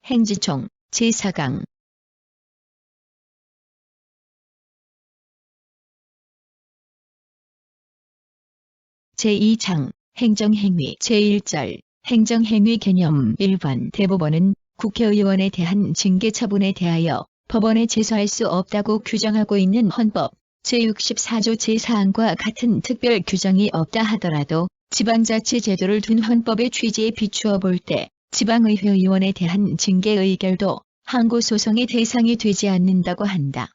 행지총 제4강 제2장 행정행위 제1절 행정행위 개념 1번 대법원은 국회의원에 대한 징계 처분에 대하여 법원에 제소할 수 없다고 규정하고 있는 헌법 제64조 제4항과 같은 특별 규정이 없다 하더라도 지방자치 제도를 둔 헌법의 취지에 비추어 볼 때 지방의회 의원에 대한 징계 의결도 항고소송의 대상이 되지 않는다고 한다.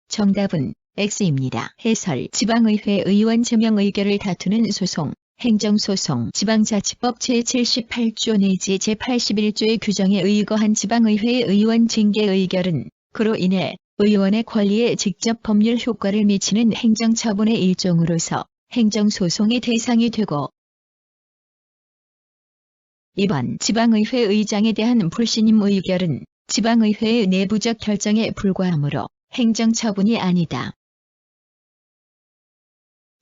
정답은 X입니다. 해설 지방의회 의원 제명 의결을 다투는 소송, 행정소송 지방자치법 제78조 내지 제81조의 규정에 의거한 지방의회의 의원 징계 의결은 그로 인해 의원의 권리에 직접 법률 효과를 미치는 행정처분의 일종으로서 행정소송의 대상이 되고 2번 지방의회 의장에 대한 불신임 의결은 지방의회의 내부적 결정에 불과하므로 행정처분이 아니다.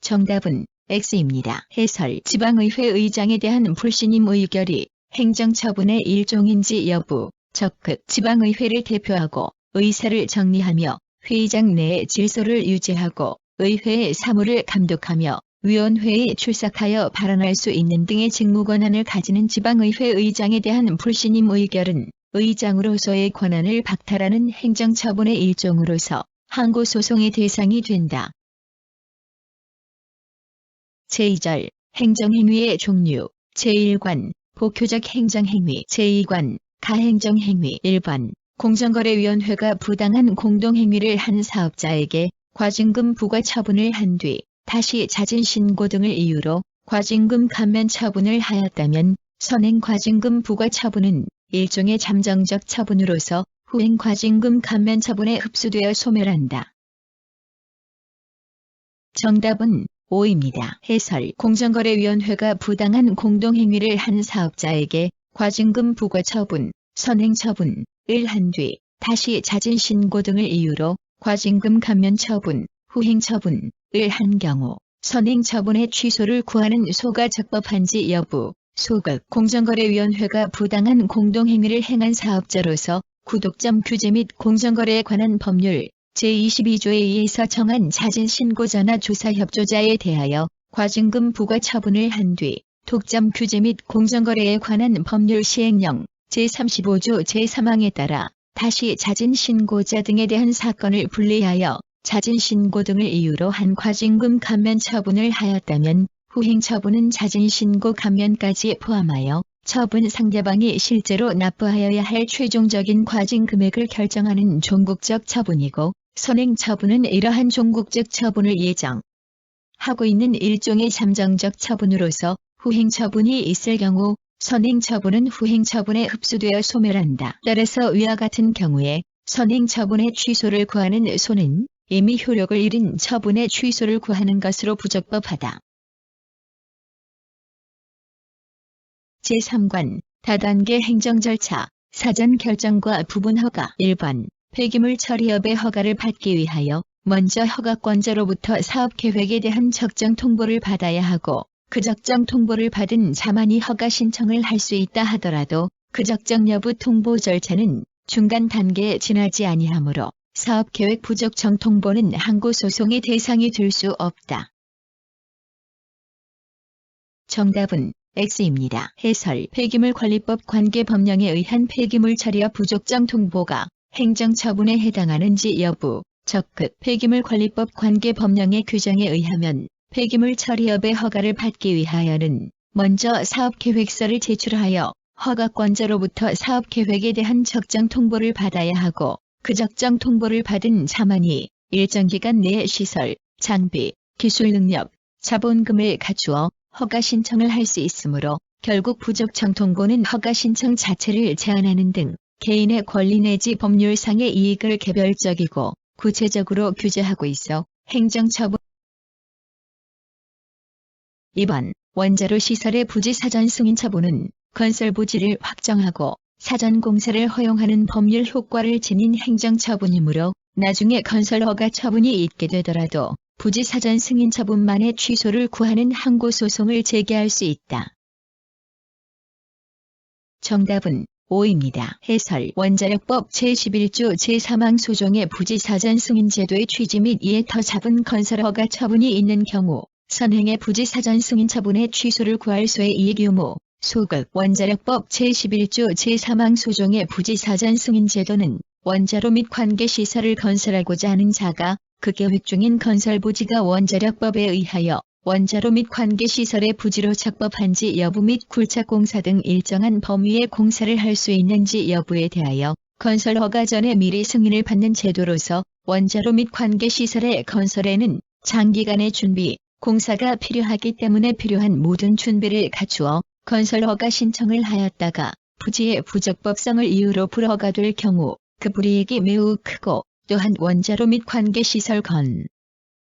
정답은 X입니다. 해설 지방의회 의장에 대한 불신임 의결이 행정처분의 일종인지 여부 적극 지방의회를 대표하고 의사를 정리하며 회의장 내의 질서를 유지하고 의회의 사무를 감독하며 위원회에 출석하여 발언할 수 있는 등의 직무 권한을 가지는 지방의회 의장에 대한 불신임 의결은 의장으로서의 권한을 박탈하는 행정처분의 일종으로서 항고소송의 대상이 된다. 제2절 행정행위의 종류 제1관 보표적 행정행위 제2관 가행정행위 1번 공정거래위원회가 부당한 공동행위를 한 사업자에게 과징금 부과 처분을 한 뒤 다시 자진 신고 등을 이유로 과징금 감면 처분을 하였다면 선행 과징금 부과 처분은 일종의 잠정적 처분으로서 후행 과징금 감면 처분에 흡수되어 소멸한다. 정답은 O입니다. 해설 공정거래위원회가 부당한 공동행위를 한 사업자에게 과징금 부과 처분, 선행 처분을 한 뒤 다시 자진 신고 등을 이유로 과징금 감면 처분, 후행 처분을 한 경우 선행 처분의 취소를 구하는 소가 적법한지 여부 소극 공정거래위원회가 부당한 공동행위를 행한 사업자로서 구독점 규제 및 공정거래에 관한 법률 제22조에 의해서 정한 자진 신고자나 조사 협조자에 대하여 과징금 부과 처분을 한 뒤 독점 규제 및 공정거래에 관한 법률 시행령 제35조 제3항에 따라 다시 자진 신고자 등에 대한 사건을 분리하여 자진 신고 등을 이유로 한 과징금 감면 처분을 하였다면 후행 처분은 자진 신고 감면까지 포함하여 처분 상대방이 실제로 납부하여야 할 최종적인 과징 금액을 결정하는 종국적 처분이고 선행 처분은 이러한 종국적 처분을 예정하고 있는 일종의 잠정적 처분으로서 후행 처분이 있을 경우 선행 처분은 후행 처분에 흡수되어 소멸한다. 따라서 위와 같은 경우에 선행 처분의 취소를 구하는 소는 이미 효력을 잃은 처분의 취소를 구하는 것으로 부적법하다. 제3관 다단계 행정절차 사전 결정과 부분 허가 1번 폐기물 처리업의 허가를 받기 위하여 먼저 허가권자로부터 사업계획에 대한 적정 통보를 받아야 하고 그 적정 통보를 받은 자만이 허가 신청을 할 수 있다 하더라도 그 적정 여부 통보 절차는 중간 단계에 지나지 아니하므로 사업계획 부적정 통보는 항고소송의 대상이 될 수 없다. 정답은 X입니다. 해설 폐기물관리법 관계법령에 의한 폐기물 처리업 부적정 통보가 행정처분에 해당하는지 여부 적극 폐기물관리법 관계법령의 규정에 의하면 폐기물 처리업의 허가를 받기 위하여는 먼저 사업계획서를 제출하여 허가권자로부터 사업계획에 대한 적정 통보를 받아야 하고 그 적정 통보를 받은 자만이 일정 기간 내에 시설, 장비, 기술 능력, 자본금을 갖추어 허가 신청을 할 수 있으므로 결국 부적정 통보는 허가 신청 자체를 제한하는 등 개인의 권리 내지 법률상의 이익을 개별적이고 구체적으로 규제하고 있어 행정처분 2번 원자로 시설의 부지 사전 승인 처분은 건설 부지를 확정하고 사전 공사를 허용하는 법률 효과를 지닌 행정처분이므로 나중에 건설 허가 처분이 있게 되더라도 부지 사전 승인 처분만의 취소를 구하는 항고소송을 제기할 수 있다. 정답은 O입니다. 해설 원자력법 제11조 제3항 소정의 부지 사전 승인 제도의 취지 및 이에 더 잡은 건설 허가 처분이 있는 경우 선행의 부지 사전 승인 처분의 취소를 구할 소의 이익 규모, 소급 원자력법 제11조 제3항 소정의 부지 사전 승인 제도는 원자로 및 관계시설을 건설하고자 하는 자가 그 계획 중인 건설 부지가 원자력법에 의하여 원자로 및 관계시설의 부지로 적법한지 여부 및 굴착공사 등 일정한 범위의 공사를 할 수 있는지 여부에 대하여 건설 허가 전에 미리 승인을 받는 제도로서 원자로 및 관계시설의 건설에는 장기간의 준비, 공사가 필요하기 때문에 필요한 모든 준비를 갖추어 건설 허가 신청을 하였다가 부지의 부적법성을 이유로 불허가될 경우 그 불이익이 매우 크고 또한 원자로 및 관계시설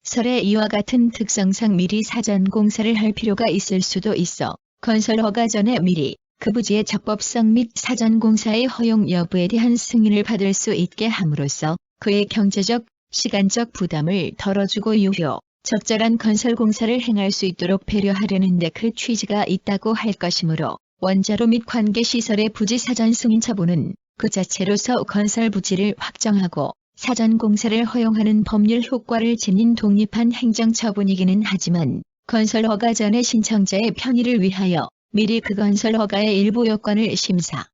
건설에 이와 같은 특성상 미리 사전 공사를 할 필요가 있을 수도 있어 건설 허가 전에 미리 그 부지의 적법성 및 사전 공사의 허용 여부에 대한 승인을 받을 수 있게 함으로써 그의 경제적, 시간적 부담을 덜어주고 유효, 적절한 건설 공사를 행할 수 있도록 배려하려는 데 그 취지가 있다고 할 것이므로 원자로 및 관계시설의 부지 사전 승인 처분은 그 자체로서 건설 부지를 확정하고 사전 공사를 허용하는 법률 효과를 지닌 독립한 행정처분이기는 하지만 건설 허가 전에 신청자의 편의를 위하여 미리 그 건설 허가의 일부 요건을 심사하여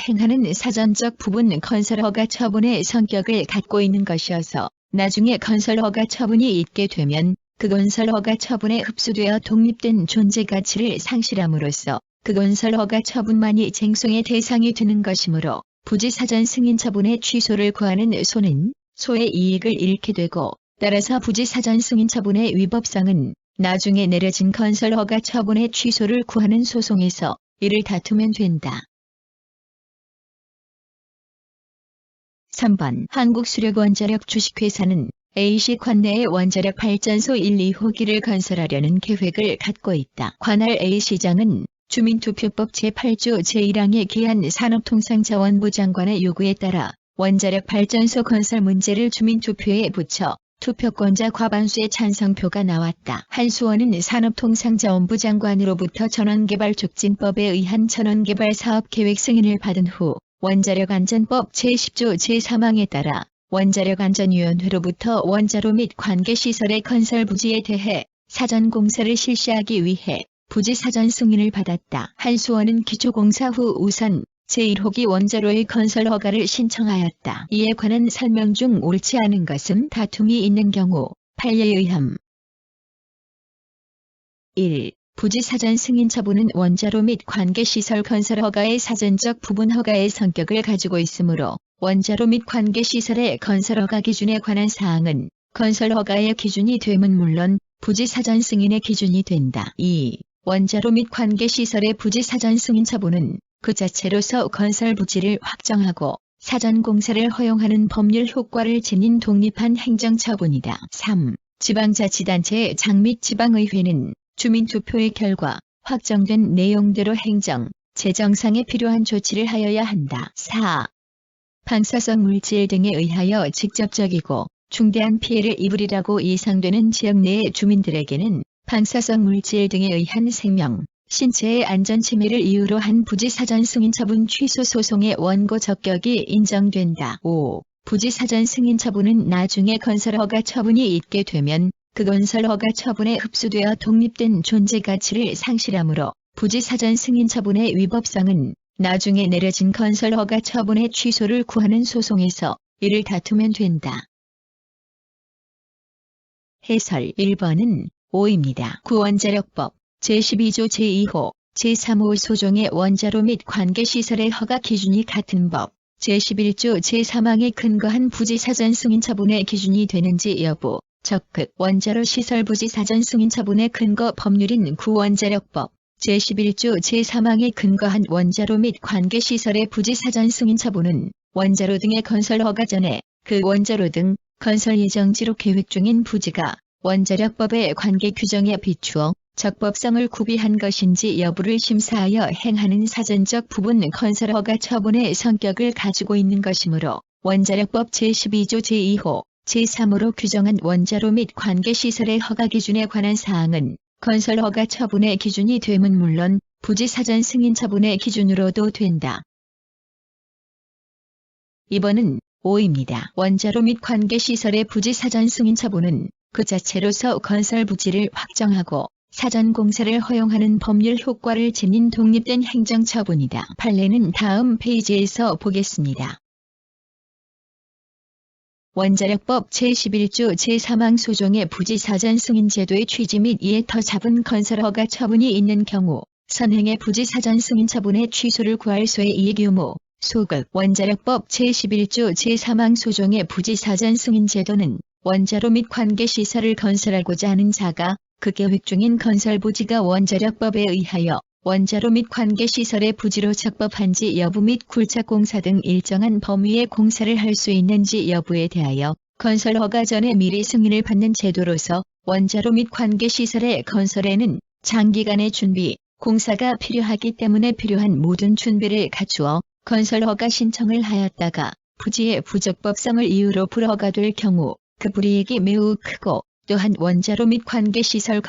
행하는 사전적 부분 건설 허가 처분의 성격을 갖고 있는 것이어서 나중에 건설 허가 처분이 있게 되면 그 건설 허가 처분에 흡수되어 독립된 존재 가치를 상실함으로써 그 건설 허가 처분만이 쟁송의 대상이 되는 것이므로 부지 사전 승인 처분의 취소를 구하는 소는 소의 이익을 잃게 되고 따라서 부지 사전 승인 처분의 위법성은 나중에 내려진 건설 허가 처분의 취소를 구하는 소송에서 이를 다투면 된다. 3번 한국수력원자력 주식회사는 A시 관내에 원자력 발전소 1, 2호기를 건설하려는 계획을 갖고 있다. 관할 A시장은 주민투표법 제8조 제1항에 기한 산업통상자원부 장관의 요구에 따라 원자력 발전소 건설 문제를 주민투표에 붙여 투표권자 과반수의 찬성표가 나왔다. 한수원은 산업통상자원부 장관으로부터 전원개발촉진법에 의한 전원개발 사업계획 승인을 받은 후 원자력안전법 제10조 제3항에 따라 원자력안전위원회로부터 원자로 및 관계시설의 건설 부지에 대해 사전공사를 실시하기 위해 부지 사전 승인을 받았다. 한수원은 기초공사 후 우선 제1호기 원자로의 건설 허가를 신청하였다. 이에 관한 설명 중 옳지 않은 것은 다툼이 있는 경우 판례에 의함. 1. 부지 사전 승인 처분은 원자로 및 관계시설 건설 허가의 사전적 부분 허가의 성격을 가지고 있으므로 원자로 및 관계시설의 건설 허가 기준에 관한 사항은 건설 허가의 기준이 됨은 물론 부지 사전 승인의 기준이 된다. 2. 원자로 및 관계시설의 부지 사전 승인 처분은 그 자체로서 건설 부지를 확정하고 사전 공사를 허용하는 법률 효과를 지닌 독립한 행정처분이다. 3. 지방자치단체의 장 및 지방의회는 주민투표의 결과 확정된 내용대로 행정, 재정상에 필요한 조치를 하여야 한다. 4. 방사성 물질 등에 의하여 직접적이고 중대한 피해를 입으리라고 예상되는 지역 내의 주민들에게는 방사성 물질 등에 의한 생명, 신체의 안전 침해를 이유로 한 부지 사전 승인 처분 취소 소송의 원고 적격이 인정된다. 5. 부지 사전 승인 처분은 나중에 건설 허가 처분이 있게 되면 그 건설 허가 처분에 흡수되어 독립된 존재 가치를 상실하므로 부지 사전 승인 처분의 위법성은 나중에 내려진 건설 허가 처분의 취소를 구하는 소송에서 이를 다투면 된다. 해설 1번은 O입니다. 구원자력법 제12조 제2호, 제3호 소종의 원자로 및 관계시설의 허가 기준이 같은 법 제11조 제3항에 근거한 부지 사전 승인 처분의 기준이 되는지 여부, 적극 원자로 시설 부지 사전 승인 처분의 근거 법률인 구원자력법 제11조 제3항에 근거한 원자로 및 관계시설의 부지 사전 승인 처분은 원자로 등의 건설 허가 전에 그 원자로 등 건설 예정지로 계획 중인 부지가 원자력법의 관계 규정에 비추어 적법성을 구비한 것인지 여부를 심사하여 행하는 사전적 부분 건설 허가 처분의 성격을 가지고 있는 것이므로 원자력법 제12조 제2호, 제3호로 규정한 원자로 및 관계시설의 허가 기준에 관한 사항은 건설 허가 처분의 기준이 됨은 물론 부지 사전 승인 처분의 기준으로도 된다. 2번은 오입니다. 원자로 및 관계시설의 부지 사전 승인 처분은 그 자체로서 건설 부지를 확정하고 사전 공사를 허용하는 법률 효과를 지닌 독립된 행정처분이다. 판례는 다음 페이지에서 보겠습니다. 원자력법 제11조 제3항 소정의 부지 사전 승인 제도의 취지 및 이에 더 잡은 건설 허가 처분이 있는 경우 선행의 부지 사전 승인 처분의 취소를 구할 소의 이의 규모, 소급. 원자력법 제11조 제3항 소정의 부지 사전 승인 제도는 원자로 및 관계시설을 건설하고자 하는 자가 그 계획 중인 건설 부지가 원자력법에 의하여 원자로 및 관계시설의 부지로 적법한지 여부 및 굴착공사 등 일정한 범위의 공사를 할 수 있는지 여부에 대하여 건설 허가 전에 미리 승인을 받는 제도로서 원자로 및 관계시설의 건설에는 장기간의 준비, 공사가 필요하기 때문에 필요한 모든 준비를 갖추어 건설 허가 신청을 하였다가 부지의 부적법성을 이유로 불허가될 경우 그 불이익이 매우 크고 또한 원자로 및 관계시설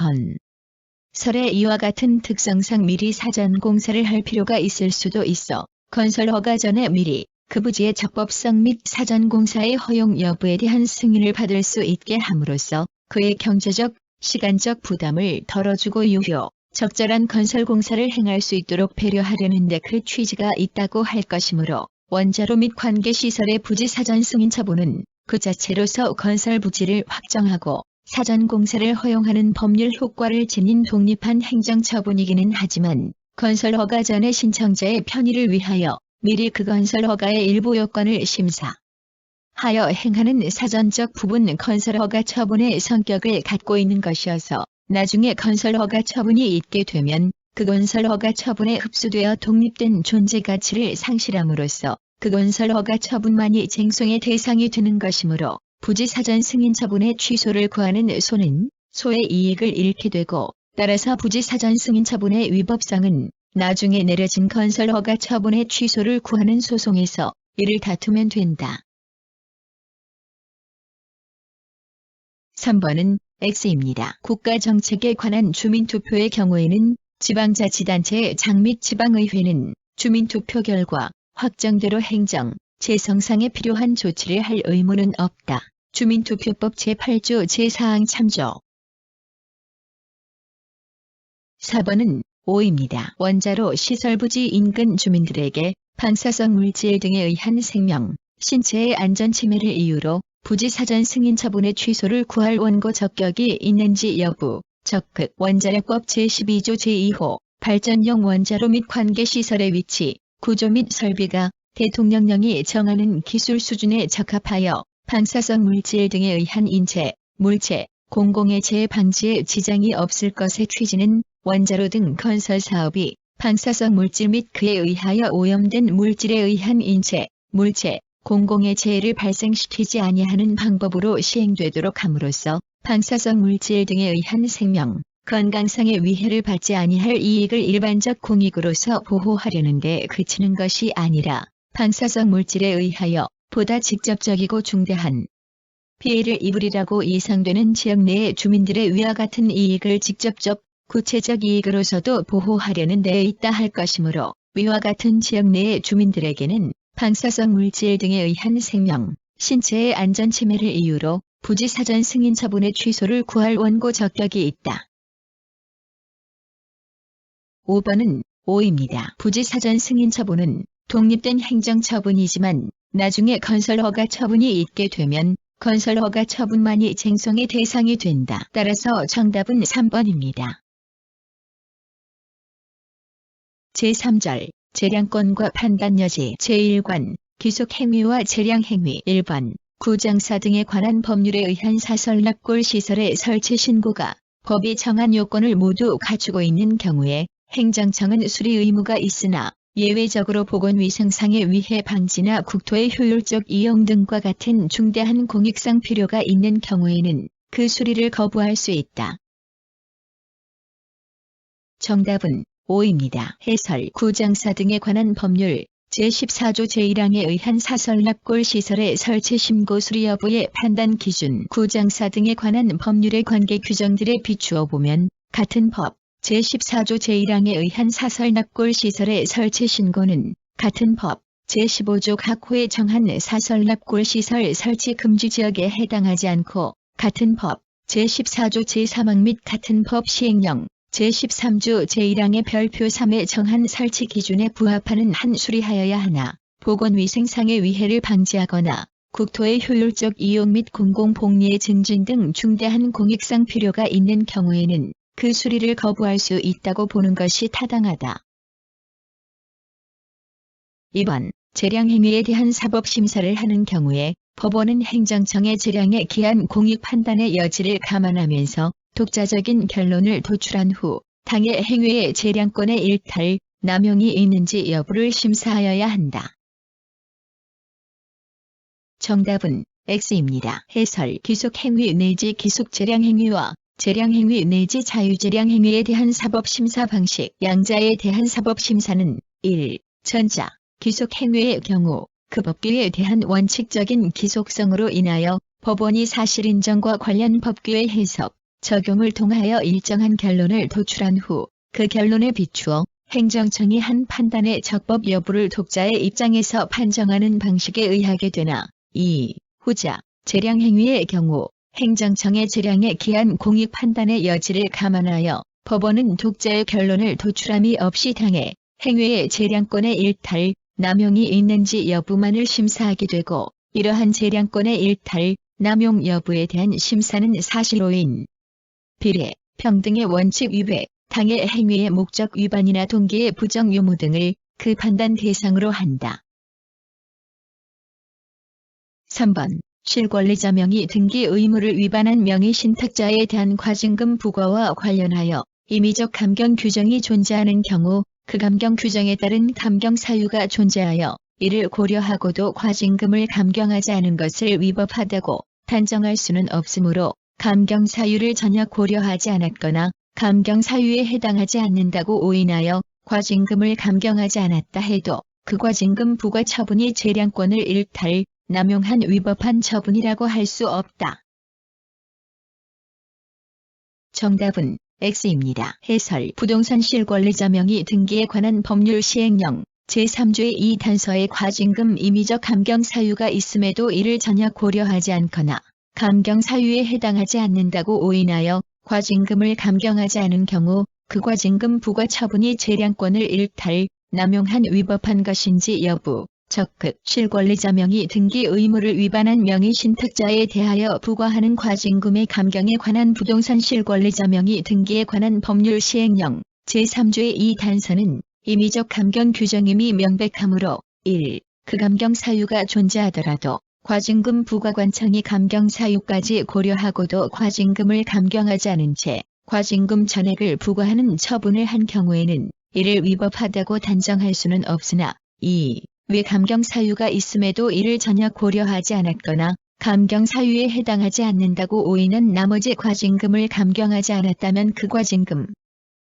건설의 이와 같은 특성상 미리 사전 공사를 할 필요가 있을 수도 있어 건설 허가 전에 미리 그 부지의 적법성 및 사전 공사의 허용 여부에 대한 승인을 받을 수 있게 함으로써 그의 경제적, 시간적 부담을 덜어주고 유효, 적절한 건설 공사를 행할 수 있도록 배려하려는 데 그 취지가 있다고 할 것이므로 원자로 및 관계시설의 부지 사전 승인 처분은 그 자체로서 건설 부지를 확정하고 사전 공사를 허용하는 법률 효과를 지닌 독립한 행정처분이기는 하지만 건설 허가 전에 신청자의 편의를 위하여 미리 그 건설 허가의 일부 요건을 심사하여 행하는 사전적 부분 건설 허가 처분의 성격을 갖고 있는 것이어서 나중에 건설 허가 처분이 있게 되면 그 건설 허가 처분에 흡수되어 독립된 존재 가치를 상실함으로써 그 건설 허가 처분만이 쟁송의 대상이 되는 것이므로 부지 사전 승인 처분의 취소를 구하는 소는 소의 이익을 잃게 되고 따라서 부지 사전 승인 처분의 위법성은 나중에 내려진 건설 허가 처분의 취소를 구하는 소송에서 이를 다투면 된다. 3번은 X입니다. 국가정책에 관한 주민투표의 경우에는 지방자치단체의 장 및 지방의회는 주민투표 결과 확정대로 행정, 재성상에 필요한 조치를 할 의무는 없다. 주민투표법 제8조 제4항 참조. 4번은 오입니다. 원자로 시설부지 인근 주민들에게 방사성 물질 등에 의한 생명, 신체의 안전 침해를 이유로 부지 사전 승인 처분의 취소를 구할 원고 적격이 있는지 여부, 적극. 원자력법 제12조 제2호 발전용 원자로 및 관계시설의 위치, 구조 및 설비가 대통령령이 정하는 기술 수준에 적합하여 방사성 물질 등에 의한 인체, 물체, 공공의 재해 방지에 지장이 없을 것의 취지는 원자로 등 건설 사업이 방사성 물질 및 그에 의하여 오염된 물질에 의한 인체, 물체, 공공의 재해를 발생시키지 아니하는 방법으로 시행되도록 함으로써 방사성 물질 등에 의한 생명, 건강상의 위해를 받지 아니할 이익을 일반적 공익으로서 보호하려는 데 그치는 것이 아니라 방사성 물질에 의하여 보다 직접적이고 중대한 피해를 입으리라고 예상되는 지역 내의 주민들의 위와 같은 이익을 직접적, 구체적 이익으로서도 보호하려는 데에 있다 할 것이므로 위와 같은 지역 내의 주민들에게는 방사성 물질 등에 의한 생명, 신체의 안전 침해를 이유로 부지 사전 승인 처분의 취소를 구할 원고 적격이 있다. 5번은 오입니다. 부지 사전 승인 처분은 독립된 행정처분이지만 나중에 건설 허가 처분이 있게 되면 건설 허가 처분만이 쟁송의 대상이 된다. 따라서 정답은 3번입니다. 제3절 재량권과 판단여지 제1관 기속행위와 재량행위 1번 구장사 등에 관한 법률에 의한 사설납골 시설의 설치 신고가 법이 정한 요건을 모두 갖추고 있는 경우에 행정청은 수리 의무가 있으나 예외적으로 보건위생상의 위해 방지나 국토의 효율적 이용 등과 같은 중대한 공익상 필요가 있는 경우에는 그 수리를 거부할 수 있다. 정답은 오입니다. 해설 구장사 등에 관한 법률 제14조 제1항에 의한 사설납골 시설의 설치 신고 수리 여부의 판단 기준 구장사 등에 관한 법률의 관계 규정들에 비추어 보면 같은 법 제14조 제1항에 의한 사설 납골 시설의 설치 신고는 같은 법 제15조 각 호에 정한 사설 납골 시설 설치 금지 지역에 해당하지 않고 같은 법 제14조 제3항 및 같은 법 시행령 제13조 제1항의 별표 3에 정한 설치 기준에 부합하는 한 수리하여야 하나 보건위생상의 위해를 방지하거나 국토의 효율적 이용 및 공공복리의 증진 등 중대한 공익상 필요가 있는 경우에는 그 수리를 거부할 수 있다고 보는 것이 타당하다. 2번, 재량행위에 대한 사법심사를 하는 경우에 법원은 행정청의 재량에 기한 공익 판단의 여지를 감안하면서 독자적인 결론을 도출한 후 당해 행위의 재량권의 일탈, 남용이 있는지 여부를 심사하여야 한다. 정답은 X입니다. 해설 기속행위 내지 기속재량행위와 재량행위 내지 자유재량행위에 대한 사법심사 방식 양자에 대한 사법심사는 1. 전자, 기속행위의 경우 그 법규에 대한 원칙적인 기속성으로 인하여 법원이 사실인정과 관련 법규의 해석, 적용을 통하여 일정한 결론을 도출한 후 그 결론에 비추어 행정청이 한 판단의 적법 여부를 독자의 입장에서 판정하는 방식에 의하게 되나 2. 후자, 재량행위의 경우 행정청의 재량에 기한 공익 판단의 여지를 감안하여 법원은 독자의 결론을 도출함이 없이 당해 행위의 재량권의 일탈, 남용이 있는지 여부만을 심사하게 되고 이러한 재량권의 일탈, 남용 여부에 대한 심사는 사실오인, 비례, 평등의 원칙 위배, 당해 행위의 목적 위반이나 동기의 부정 유무 등을 그 판단 대상으로 한다. 3번. 실권리자 명의 등기 의무를 위반한 명의신탁자에 대한 과징금 부과와 관련하여 임의적 감경 규정이 존재하는 경우 그 감경 규정에 따른 감경 사유가 존재하여 이를 고려하고도 과징금을 감경하지 않은 것을 위법하다고 단정할 수는 없으므로 감경 사유를 전혀 고려하지 않았거나 감경 사유에 해당하지 않는다고 오인하여 과징금을 감경하지 않았다 해도 그 과징금 부과 처분이 재량권을 일탈, 남용한 위법한 처분이라고 할 수 없다. 정답은 X입니다. 해설 부동산 실권리자 명의 등기에 관한 법률 시행령 제3조의 2단서에 과징금 임의적 감경 사유가 있음에도 이를 전혀 고려하지 않거나 감경 사유에 해당하지 않는다고 오인하여 과징금을 감경하지 않은 경우 그 과징금 부과 처분이 재량권을 일탈, 남용한 위법한 것인지 여부, 적극 실권리자 명의 등기 의무를 위반한 명의신탁자에 대하여 부과하는 과징금의 감경에 관한 부동산 실권리자 명의 등기에 관한 법률 시행령 제3조의 2단서는 임의적 감경 규정임이 명백하므로 1. 그 감경 사유가 존재하더라도 과징금 부과관청이 감경 사유까지 고려하고도 과징금을 감경하지 않은 채 과징금 전액을 부과하는 처분을 한 경우에는 이를 위법하다고 단정할 수는 없으나 2. 왜 감경 사유가 있음에도 이를 전혀 고려하지 않았거나 감경 사유에 해당하지 않는다고 오인한 나머지 과징금을 감경하지 않았다면 그 과징금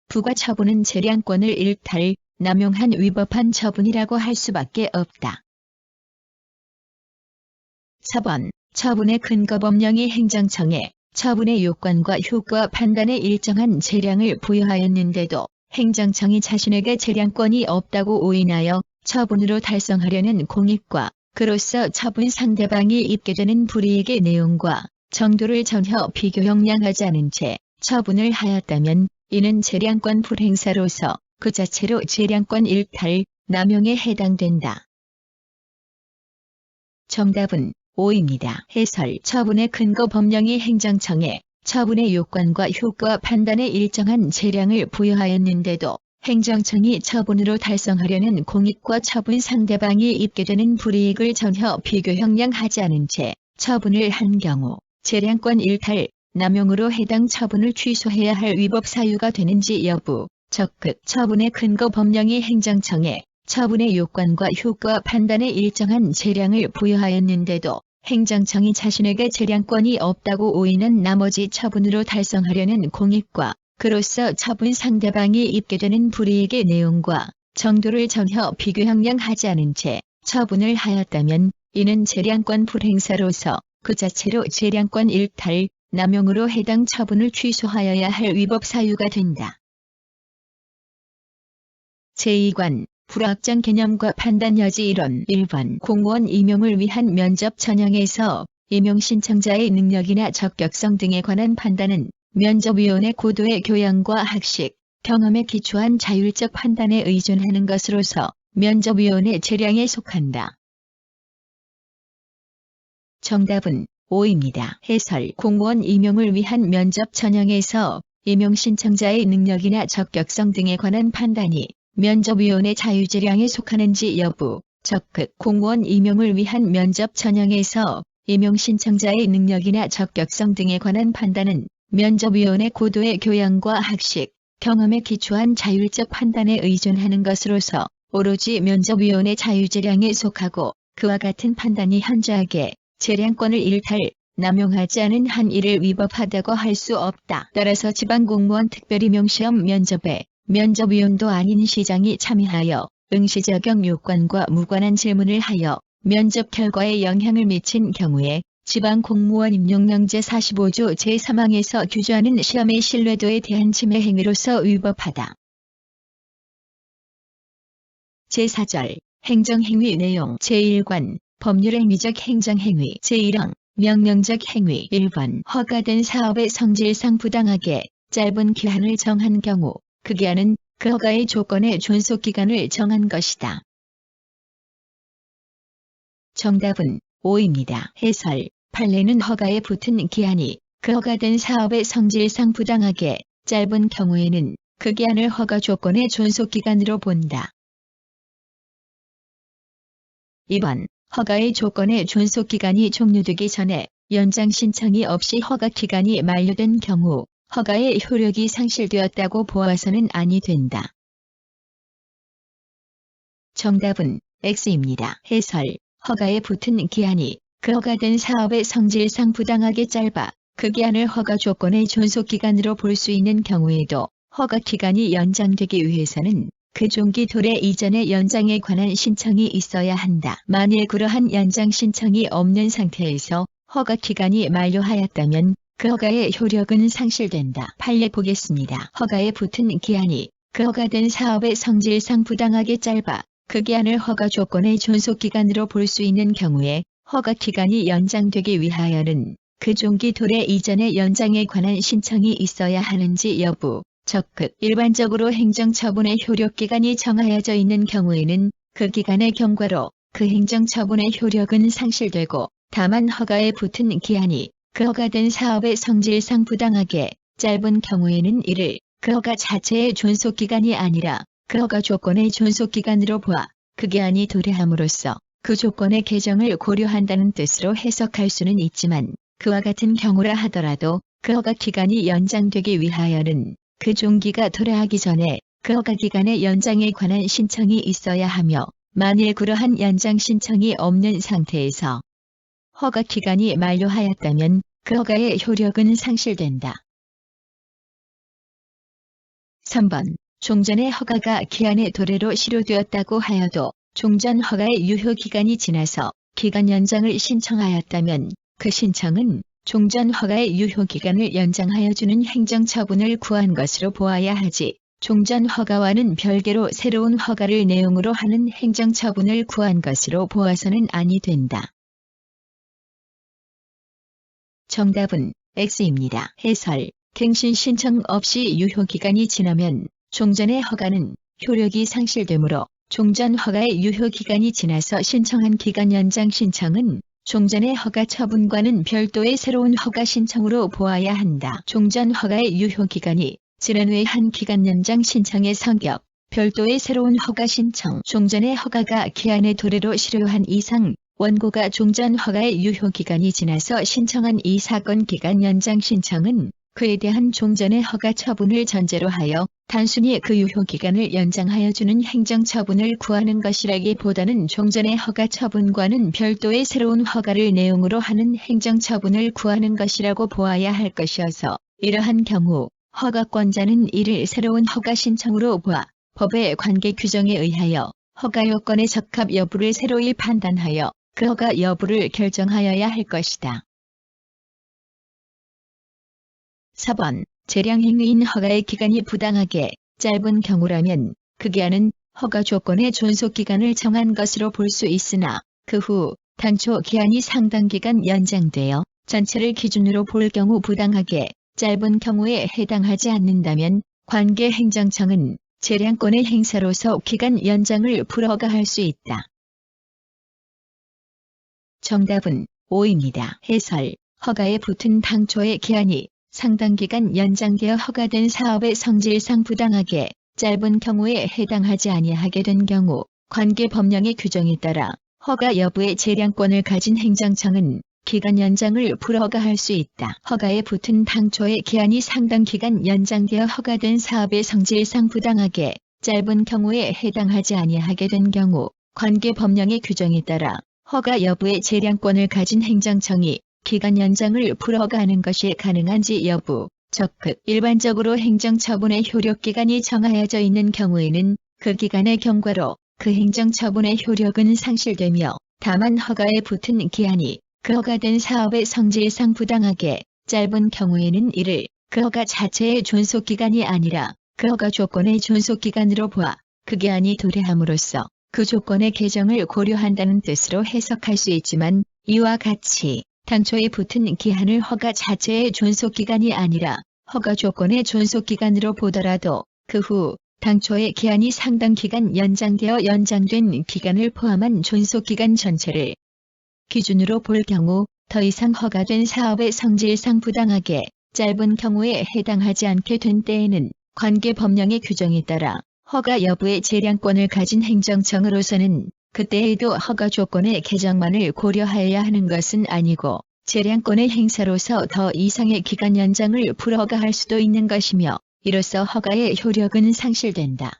부과 처분은 재량권을 일탈, 남용한 위법한 처분이라고 할 수밖에 없다. 4번. 처분의 근거 법령이 행정청에 처분의 요건과 효과 판단에 일정한 재량을 부여하였는데도 행정청이 자신에게 재량권이 없다고 오인하여 처분으로 달성하려는 공익과 그로써 처분 상대방이 입게 되는 불이익의 내용과 정도를 전혀 비교 형량하지 않은 채 처분을 하였다면 이는 재량권 불행사로서 그 자체로 재량권 일탈, 남용에 해당된다. 정답은 O입니다. 해설 처분의 근거 법령이 행정청에 처분의 요건과 효과 판단에 일정한 재량을 부여하였는데도 행정청이 처분으로 달성하려는 공익과 처분 상대방이 입게 되는 불이익을 전혀 비교 형량하지 않은 채 처분을 한 경우 재량권 일탈, 남용으로 해당 처분을 취소해야 할 위법 사유가 되는지 여부, 적극 처분의 근거 법령이 행정청에 처분의 요건과 효과 판단에 일정한 재량을 부여하였는데도 행정청이 자신에게 재량권이 없다고 오인한 나머지 처분으로 달성하려는 공익과 그로써 처분 상대방이 입게 되는 불이익의 내용과 정도를 전혀 비교 형량하지 않은 채 처분을 하였다면 이는 재량권 불행사로서 그 자체로 재량권 일탈, 남용으로 해당 처분을 취소하여야 할 위법 사유가 된다. 제2관 불확정 개념과 판단 여지 이론 1번 공무원 임용을 위한 면접 전형에서 임용 신청자의 능력이나 적격성 등에 관한 판단은 면접위원의 고도의 교양과 학식, 경험에 기초한 자율적 판단에 의존하는 것으로서 면접위원의 재량에 속한다. 정답은 5입니다. 해설 공무원 임용을 위한 면접 전형에서 임용 신청자의 능력이나 적격성 등에 관한 판단이 면접위원의 자유재량에 속하는지 여부, 적극 공무원 임용을 위한 면접 전형에서 임용 신청자의 능력이나 적격성 등에 관한 판단은 면접위원의 고도의 교양과 학식, 경험에 기초한 자율적 판단에 의존하는 것으로서 오로지 면접위원의 자유재량에 속하고 그와 같은 판단이 현저하게 재량권을 일탈, 남용하지 않은 한 이를 위법하다고 할 수 없다. 따라서 지방공무원 특별임용시험 면접에 면접위원도 아닌 시장이 참여하여 응시 적용 요건과 무관한 질문을 하여 면접 결과에 영향을 미친 경우에 지방공무원 임용령 제45조 제3항에서 규정하는 시험의 신뢰도에 대한 침해 행위로서 위법하다. 제4절 행정행위 내용 제1관 법률행위적 행정행위 제1항 명령적 행위 1번 허가된 사업의 성질상 부당하게 짧은 기한을 정한 경우 그 기한은 그 허가의 조건의 존속기간을 정한 것이다. 정답은 5입니다. 해설 판례는 허가에 붙은 기한이 그 허가된 사업의 성질상 부당하게 짧은 경우에는 그 기한을 허가 조건의 존속기간으로 본다. 2번 허가의 조건의 존속기간이 종료되기 전에 연장 신청이 없이 허가기간이 만료된 경우 허가의 효력이 상실되었다고 보아서는 아니 된다. 정답은 X입니다. 해설 허가에 붙은 기한이 그 허가된 사업의 성질상 부당하게 짧아 그 기한을 허가 조건의 존속기간으로 볼 수 있는 경우에도 허가기간이 연장되기 위해서는 그 종기 도래 이전의 연장에 관한 신청이 있어야 한다. 만일 그러한 연장 신청이 없는 상태에서 허가기간이 만료하였다면 그 허가의 효력은 상실된다. 판례 보겠습니다. 허가에 붙은 기한이 그 허가된 사업의 성질상 부당하게 짧아 그 기한을 허가 조건의 존속기간으로 볼 수 있는 경우에 허가기간이 연장되기 위하여는 그 종기 도래 이전의 연장에 관한 신청이 있어야 하는지 여부, 적극 일반적으로 행정처분의 효력기간이 정하여져 있는 경우에는 그 기간의 경과로 그 행정처분의 효력은 상실되고 다만 허가에 붙은 기한이 그 허가된 사업의 성질상 부당하게 짧은 경우에는 이를 그 허가 자체의 존속기간이 아니라 그 허가 조건의 존속기간으로 보아 그 기한이 도래함으로써 그 조건의 개정을 고려한다는 뜻으로 해석할 수는 있지만 그와 같은 경우라 하더라도 그 허가기간이 연장되기 위하여는 그 종기가 도래하기 전에 그 허가기간의 연장에 관한 신청이 있어야 하며 만일 그러한 연장 신청이 없는 상태에서 허가기간이 만료하였다면 그 허가의 효력은 상실된다. 3번 종전의 허가가 기한의 도래로 실효되었다고 하여도 종전 허가의 유효기간이 지나서 기간 연장을 신청하였다면 그 신청은 종전 허가의 유효기간을 연장하여 주는 행정처분을 구한 것으로 보아야 하지 종전 허가와는 별개로 새로운 허가를 내용으로 하는 행정처분을 구한 것으로 보아서는 아니 된다. 정답은 X입니다. 해설 갱신 신청 없이 유효기간이 지나면 종전의 허가는 효력이 상실되므로 종전 허가의 유효기간이 지나서 신청한 기간 연장 신청은 종전의 허가 처분과는 별도의 새로운 허가 신청으로 보아야 한다. 종전 허가의 유효기간이 지난 후에 한 기간 연장 신청의 성격, 별도의 새로운 허가 신청, 종전의 허가가 기한의 도래로 실효한 이상 원고가 종전 허가의 유효기간이 지나서 신청한 이 사건 기간 연장 신청은 그에 대한 종전의 허가 처분을 전제로 하여 단순히 그 유효기간을 연장하여 주는 행정처분을 구하는 것이라기보다는 종전의 허가 처분과는 별도의 새로운 허가를 내용으로 하는 행정처분을 구하는 것이라고 보아야 할 것이어서 이러한 경우 허가권자는 이를 새로운 허가 신청으로 보아 법의 관계 규정에 의하여 허가 요건의 적합 여부를 새로이 판단하여 그 허가 여부를 결정하여야 할 것이다. 4번 재량행위인 허가의 기간이 부당하게 짧은 경우라면 그 기한은 허가 조건의 존속기간을 정한 것으로 볼 수 있으나 그 후 당초 기한이 상당 기간 연장되어 전체를 기준으로 볼 경우 부당하게 짧은 경우에 해당하지 않는다면 관계행정청은 재량권의 행사로서 기간 연장을 불허가할 수 있다. 정답은 5입니다. 해설. 허가에 붙은 당초의 기한이 상당 기간 연장되어 허가된 사업의 성질상 부당하게 짧은 경우에 해당하지 아니하게 된 경우 관계 법령의 규정에 따라 허가 여부의 재량권을 가진 행정청은 기간 연장을 불허가할 수 있다. 허가에 붙은 당초의 기한이 상당 기간 연장되어 허가된 사업의 성질상 부당하게 짧은 경우에 해당하지 아니하게 된 경우 관계 법령의 규정에 따라 허가 여부의 재량권을 가진 행정청이 기간 연장을 불허가하는 것이 가능한지 여부, 적극 일반적으로 행정처분의 효력기간이 정하여져 있는 경우에는 그 기간의 경과로 그 행정처분의 효력은 상실되며 다만 허가에 붙은 기한이 그 허가된 사업의 성질상 부당하게 짧은 경우에는 이를 그 허가 자체의 존속기간이 아니라 그 허가 조건의 존속기간으로 보아 그 기한이 도래함으로써 그 조건의 개정을 고려한다는 뜻으로 해석할 수 있지만 이와 같이 당초에 붙은 기한을 허가 자체의 존속기간이 아니라 허가 조건의 존속기간으로 보더라도 그 후 당초의 기한이 상당 기간 연장되어 연장된 기간을 포함한 존속기간 전체를 기준으로 볼 경우 더 이상 허가된 사업의 성질상 부당하게 짧은 경우에 해당하지 않게 된 때에는 관계 법령의 규정에 따라 허가 여부의 재량권을 가진 행정청으로서는 그때에도 허가 조건의 개정만을 고려하여야 하는 것은 아니고 재량권의 행사로서 더 이상의 기간 연장을 불허가할 수도 있는 것이며 이로써 허가의 효력은 상실된다.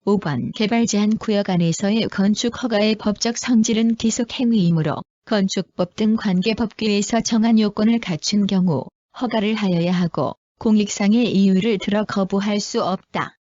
5번 개발 제한 구역 안에서의 건축 허가의 법적 성질은 기속 행위이므로 건축법 등 관계법규에서 정한 요건을 갖춘 경우 허가를 하여야 하고 공익상의 이유를 들어 거부할 수 없다.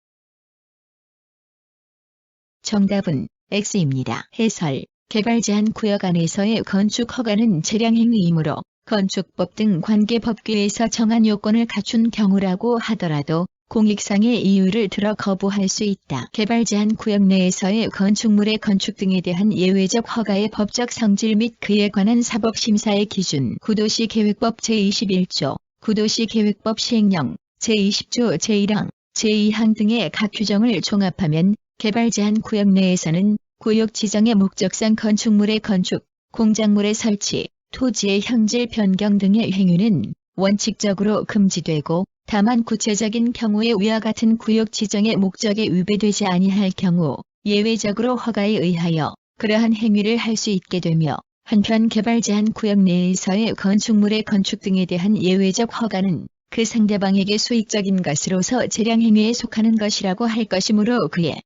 정답은 X입니다. 해설. 개발 제한 구역 안에서의 건축 허가는 재량 행위이므로 건축법 등 관계법규에서 정한 요건을 갖춘 경우라고 하더라도 공익상의 이유를 들어 거부할 수 있다. 개발 제한 구역 내에서의 건축물의 건축 등에 대한 예외적 허가의 법적 성질 및 그에 관한 사법심사의 기준 구도시계획법 제21조, 구도시계획법 시행령 제20조 제1항, 제2항 등의 각 규정을 종합하면 개발 제한 구역 내에서는 구역 지정의 목적상 건축물의 건축, 공작물의 설치, 토지의 형질 변경 등의 행위는 원칙적으로 금지되고 다만 구체적인 경우에 위와 같은 구역 지정의 목적에 위배되지 아니할 경우 예외적으로 허가에 의하여 그러한 행위를 할 수 있게 되며 한편 개발 제한 구역 내에서의 건축물의 건축 등에 대한 예외적 허가는 그 상대방에게 수익적인 것으로서 재량 행위에 속하는 것이라고 할 것이므로 그에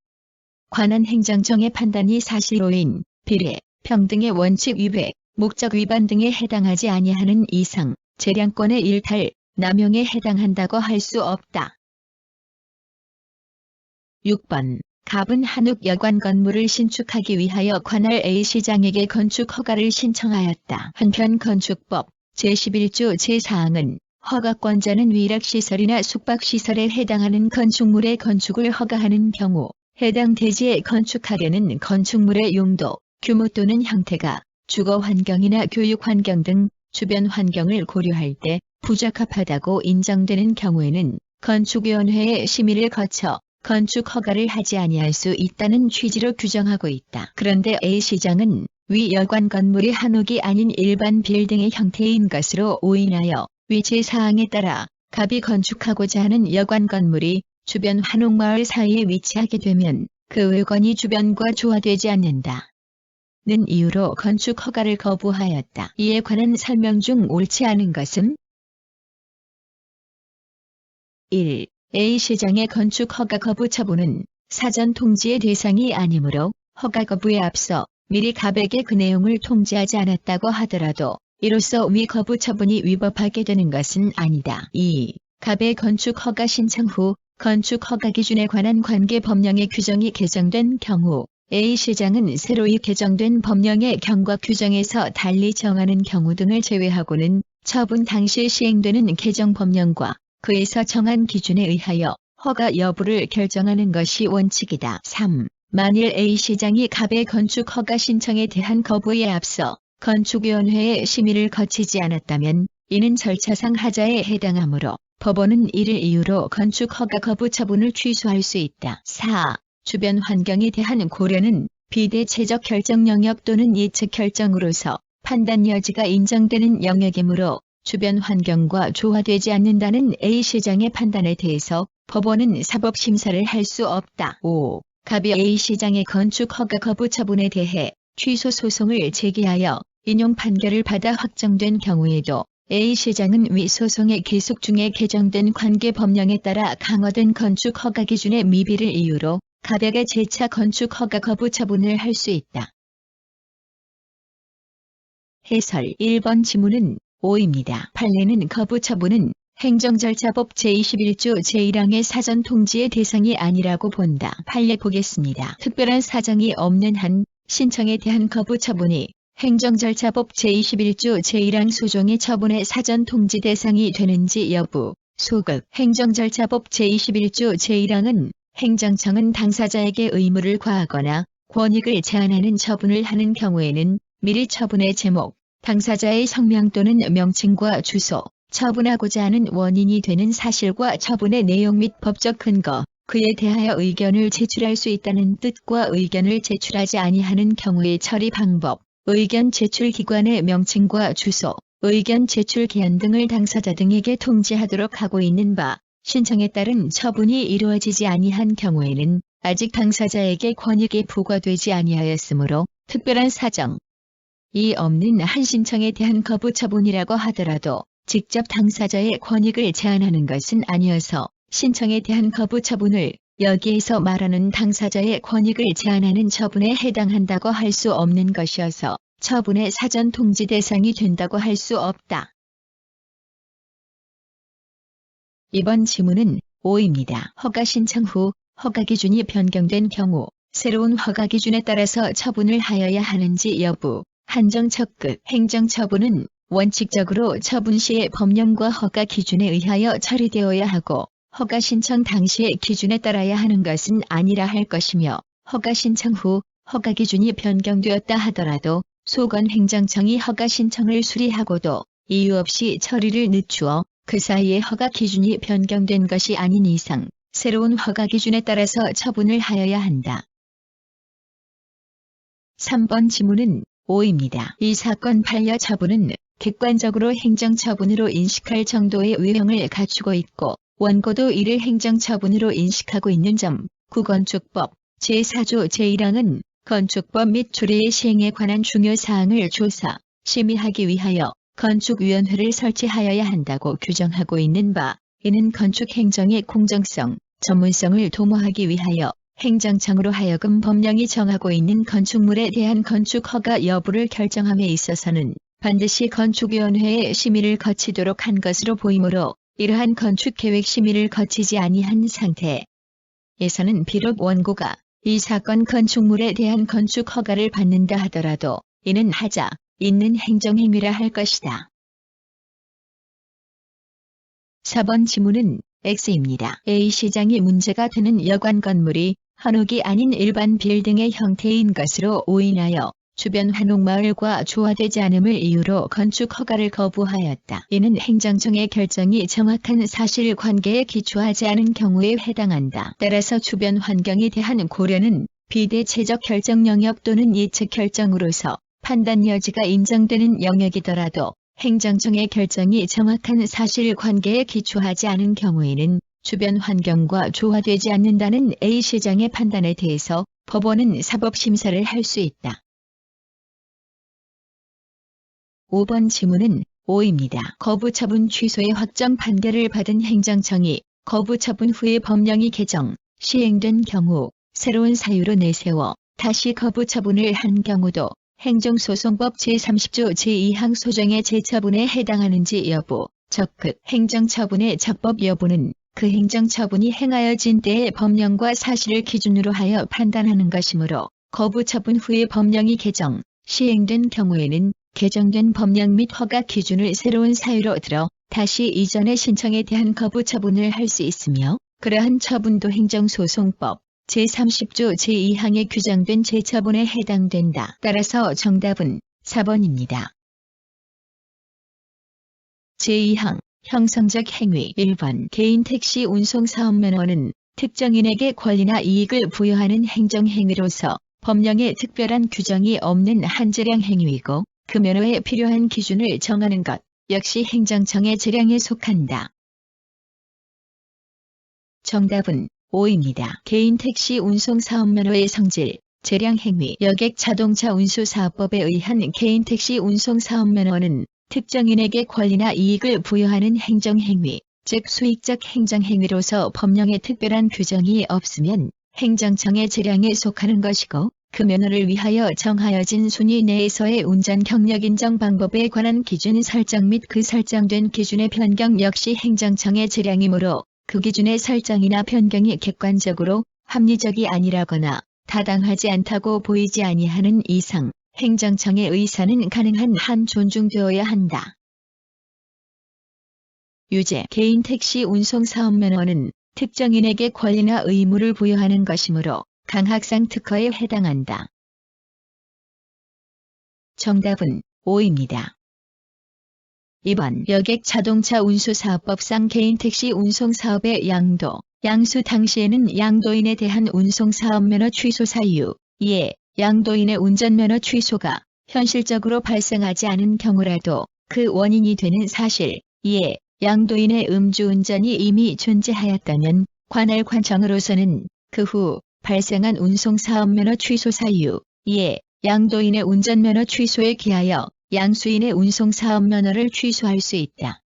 관한 행정청의 판단이 사실로인, 비례, 평등의 원칙 위배, 목적 위반 등에 해당하지 아니하는 이상 재량권의 일탈, 남용에 해당한다고 할 수 없다. 6번. 갑은 한옥 여관 건물을 신축하기 위하여 관할 A시장에게 건축 허가를 신청하였다. 한편 건축법 제11조 제4항은 허가권자는 위락시설이나 숙박시설에 해당하는 건축물의 건축을 허가하는 경우 해당 대지에 건축하려는 건축물의 용도, 규모 또는 형태가 주거 환경이나 교육 환경 등 주변 환경을 고려할 때 부적합하다고 인정되는 경우에는 건축위원회의 심의를 거쳐 건축 허가를 하지 아니할 수 있다는 취지로 규정하고 있다. 그런데 A시장은 위 여관 건물이 한옥이 아닌 일반 빌딩의 형태인 것으로 오인하여 위 제4항에 따라 갑이 건축하고자 하는 여관 건물이 주변 한옥마을 사이에 위치하게 되면 그 외관이 주변과 조화되지 않는다. 는 이유로 건축 허가를 거부하였다. 이에 관한 설명 중 옳지 않은 것은 1. A시장의 건축 허가 거부 처분은 사전 통지의 대상이 아니므로 허가 거부에 앞서 미리 갑에게 그 내용을 통지하지 않았다고 하더라도 이로써 위 거부 처분이 위법하게 되는 것은 아니다. 2. 갑의 건축 허가 신청 후 건축 허가 기준에 관한 관계 법령의 규정이 개정된 경우 A시장은 새로이 개정된 법령의 경과 규정에서 달리 정하는 경우 등을 제외하고는 처분 당시 시행되는 개정 법령과 그에서 정한 기준에 의하여 허가 여부를 결정하는 것이 원칙이다. 3. 만일 A시장이 갑의 건축 허가 신청에 대한 거부에 앞서 건축위원회의 심의를 거치지 않았다면 이는 절차상 하자에 해당하므로 법원은 이를 이유로 건축 허가 거부 처분을 취소할 수 있다. 4. 주변 환경에 대한 고려는 비대체적 결정 영역 또는 예측 결정으로서 판단 여지가 인정되는 영역이므로 주변 환경과 조화되지 않는다는 A시장의 판단에 대해서 법원은 사법심사를 할 수 없다. 5. 갑이 A시장의 건축 허가 거부 처분에 대해 취소 소송을 제기하여 인용 판결을 받아 확정된 경우에도 A시장은 위 소송의 계속 중에 개정된 관계 법령에 따라 강화된 건축 허가 기준의 미비를 이유로 갑에게 재차 건축 허가 거부 처분을 할 수 있다. 해설 1번 지문은 오입니다. 판례는 거부 처분은 행정절차법 제21조 제1항의 사전 통지의 대상이 아니라고 본다. 판례 보겠습니다. 특별한 사정이 없는 한 신청에 대한 거부 처분이 행정절차법 제21조 제1항 소종의 처분의 사전 통지 대상이 되는지 여부. 소극 행정절차법 제21조 제1항은 행정청은 당사자에게 의무를 과하거나 권익을 제한하는 처분을 하는 경우에는 미리 처분의 제목, 당사자의 성명 또는 명칭과 주소, 처분하고자 하는 원인이 되는 사실과 처분의 내용 및 법적 근거, 그에 대하여 의견을 제출할 수 있다는 뜻과 의견을 제출하지 아니하는 경우의 처리 방법, 의견 제출 기관의 명칭과 주소, 의견 제출 기한 등을 당사자 등에게 통지하도록 하고 있는 바, 신청에 따른 처분이 이루어지지 아니한 경우에는 아직 당사자에게 권익이 부과되지 아니하였으므로 특별한 사정이 없는 한 신청에 대한 거부 처분이라고 하더라도 직접 당사자의 권익을 제한하는 것은 아니어서 신청에 대한 거부 처분을 여기에서 말하는 당사자의 권익을 제한하는 처분에 해당한다고 할 수 없는 것이어서 처분의 사전 통지 대상이 된다고 할 수 없다. 이번 지문은 오입니다. 허가 신청 후 허가 기준이 변경된 경우 새로운 허가 기준에 따라서 처분을 하여야 하는지 여부. 한정 적극 행정처분은 원칙적으로 처분 시의 법령과 허가 기준에 의하여 처리되어야 하고 허가 신청 당시의 기준에 따라야 하는 것은 아니라 할 것이며 허가 신청 후 허가 기준이 변경되었다 하더라도 소관 행정청이 허가 신청을 수리하고도 이유 없이 처리를 늦추어 그 사이에 허가 기준이 변경된 것이 아닌 이상 새로운 허가 기준에 따라서 처분을 하여야 한다. 3번 지문은 오입니다. 이 사건 반려 처분은 객관적으로 행정처분으로 인식할 정도의 위형을 갖추고 있고 원고도 이를 행정처분으로 인식하고 있는 점. 구건축법 제4조 제1항은 건축법 및 조례의 시행에 관한 중요 사항을 조사, 심의하기 위하여 건축위원회를 설치하여야 한다고 규정하고 있는 바, 이는 건축행정의 공정성, 전문성을 도모하기 위하여 행정청으로 하여금 법령이 정하고 있는 건축물에 대한 건축 허가 여부를 결정함에 있어서는 반드시 건축위원회의 심의를 거치도록 한 것으로 보이므로 이러한 건축계획 심의를 거치지 아니한 상태에서는 비록 원고가 이 사건 건축물에 대한 건축 허가를 받는다 하더라도 이는 하자 있는 행정행위라 할 것이다. 4번 지문은 X입니다. A시장이 문제가 되는 여관 건물이 한옥이 아닌 일반 빌딩의 형태인 것으로 오인하여 주변 한옥마을과 조화되지 않음을 이유로 건축 허가를 거부하였다. 이는 행정청의 결정이 정확한 사실관계에 기초하지 않은 경우에 해당한다. 따라서 주변 환경에 대한 고려는 비대체적 결정 영역 또는 예측 결정으로서 판단 여지가 인정되는 영역이더라도 행정청의 결정이 정확한 사실관계에 기초하지 않은 경우에는 주변 환경과 조화되지 않는다는 A시장의 판단에 대해서 법원은 사법심사를 할 수 있다. 5번 지문은 오입니다. 거부처분 취소의 확정 판결을 받은 행정청이 거부처분 후에 법령이 개정, 시행된 경우 새로운 사유로 내세워 다시 거부처분을 한 경우도 행정소송법 제30조 제2항 소정의 재처분에 해당하는지 여부. 적극 행정처분의 적법 여부는 그 행정처분이 행하여진 때의 법령과 사실을 기준으로 하여 판단하는 것이므로 거부처분 후에 법령이 개정, 시행된 경우에는 개정된 법령 및 허가 기준을 새로운 사유로 들어 다시 이전의 신청에 대한 거부처분을 할 수 있으며 그러한 처분도 행정소송법 제30조 제2항에 규정된 재처분에 해당된다. 따라서 정답은 4번입니다. 제2항 형성적 행위 1번 개인 택시 운송 사업면허는 특정인에게 권리나 이익을 부여하는 행정행위로서 법령에 특별한 규정이 없는 한재량 행위이고 그 면허에 필요한 기준을 정하는 것 역시 행정청의 재량에 속한다. 정답은 5입니다. 개인 택시 운송 사업면허의 성질, 재량 행위 여객 자동차 운수사업법에 의한 개인 택시 운송 사업면허는 특정인에게 권리나 이익을 부여하는 행정행위, 즉 수익적 행정행위로서 법령에 특별한 규정이 없으면 행정청의 재량에 속하는 것이고 그 면허를 위하여 정하여진 순위 내에서의 운전 경력 인정 방법에 관한 기준 설정 및 그 설정된 기준의 변경 역시 행정청의 재량이므로 그 기준의 설정이나 변경이 객관적으로 합리적이 아니라거나 타당하지 않다고 보이지 아니하는 이상 행정청의 의사는 가능한 한 존중되어야 한다. 유죄 개인 택시 운송 사업면허는 특정인에게 권리나 의무를 부여하는 것이므로 강학상 특허에 해당한다. 정답은 5입니다. 2번 여객 자동차 운수사업법상 개인 택시 운송 사업의 양도, 양수 당시에는 양도인에 대한 운송사업면허 취소 사유, 이에 양도인의 운전면허 취소가 현실적으로 발생하지 않은 경우라도 그 원인이 되는 사실, 이에 양도인의 음주운전이 이미 존재하였다면 관할 관청으로서는 그 후 발생한 운송사업면허 취소 사유, 이에 양도인의 운전면허 취소에 기하여 양수인의 운송사업면허를 취소할 수 있다.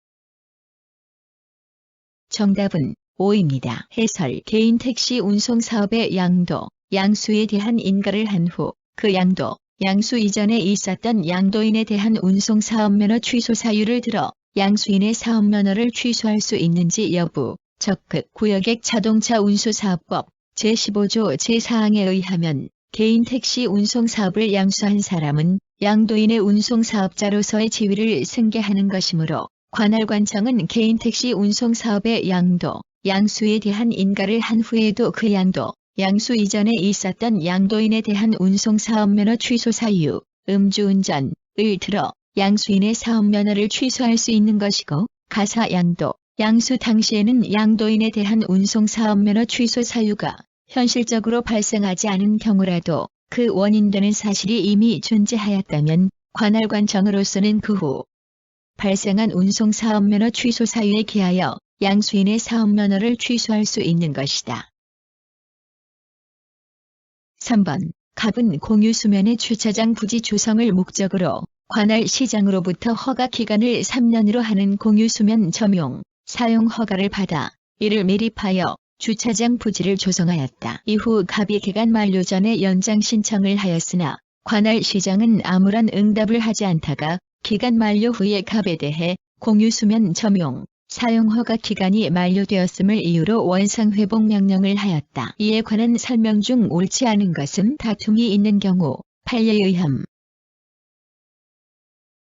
정답은 5입니다. 해설 개인 택시 운송사업의 양도, 양수에 대한 인가를 한 후 그 양도, 양수 이전에 있었던 양도인에 대한 운송사업면허 취소 사유를 들어 양수인의 사업면허를 취소할 수 있는지 여부, 적극 구여객 자동차 운수사업법 제15조 제4항에 의하면 개인 택시 운송사업을 양수한 사람은 양도인의 운송사업자로서의 지위를 승계하는 것이므로 관할관청은 개인 택시 운송사업의 양도, 양수에 대한 인가를 한 후에도 그 양도, 양수 이전에 있었던 양도인에 대한 운송사업면허 취소 사유, 음주운전을 들어 양수인의 사업면허를 취소할 수 있는 것이고 가사 양도, 양수 당시에는 양도인에 대한 운송사업면허 취소 사유가 현실적으로 발생하지 않은 경우라도 그 원인되는 사실이 이미 존재하였다면 관할관청으로서는 그 후 발생한 운송사업면허 취소 사유에 기하여 양수인의 사업면허를 취소할 수 있는 것이다. 3번 갑은 공유수면의 주차장 부지 조성을 목적으로 관할시장으로부터 허가기간을 3년으로 하는 공유수면 점용, 사용 허가를 받아 이를 매립하여 주차장 부지를 조성하였다. 이후 갑이 기간 만료 전에 연장 신청을 하였으나 관할시장은 아무런 응답을 하지 않다가 기간 만료 후에 갑에 대해 공유수면 점용, 사용 허가 기간이 만료되었음을 이유로 원상회복 명령을 하였다. 이에 관한 설명 중 옳지 않은 것은 다툼이 있는 경우 판례에 의함.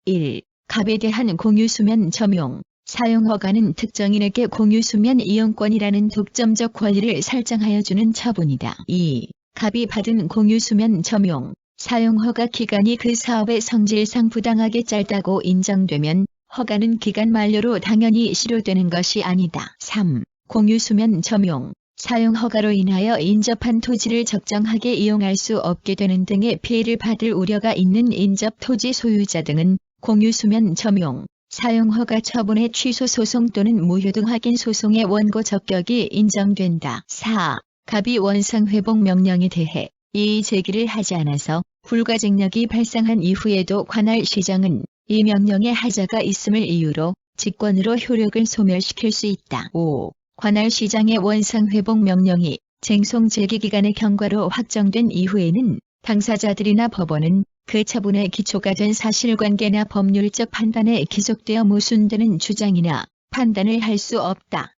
1. 갑에 대한 공유수면 점용, 사용 허가는 특정인에게 공유수면 이용권이라는 독점적 권리를 설정하여 주는 처분이다. 2. 갑이 받은 공유수면 점용, 사용 허가 기간이 그 사업의 성질상 부당하게 짧다고 인정되면 허가는 기간 만료로 당연히 실효되는 것이 아니다. 3. 공유수면 점용, 사용 허가로 인하여 인접한 토지를 적정하게 이용할 수 없게 되는 등의 피해를 받을 우려가 있는 인접 토지 소유자 등은 공유수면 점용, 사용 허가 처분의 취소 소송 또는 무효 등 확인 소송의 원고 적격이 인정된다. 4. 갑이 원상회복 명령에 대해 이의 제기를 하지 않아서 불가증력이 발생한 이후에도 관할시장은 이 명령에 하자가 있음을 이유로 직권으로 효력을 소멸시킬 수 있다. 5. 관할시장의 원상회복 명령이 쟁송 제기기간의 경과로 확정된 이후에는 당사자들이나 법원은 그 처분의 기초가 된 사실관계나 법률적 판단에 기속되어 모순되는 주장이나 판단을 할 수 없다.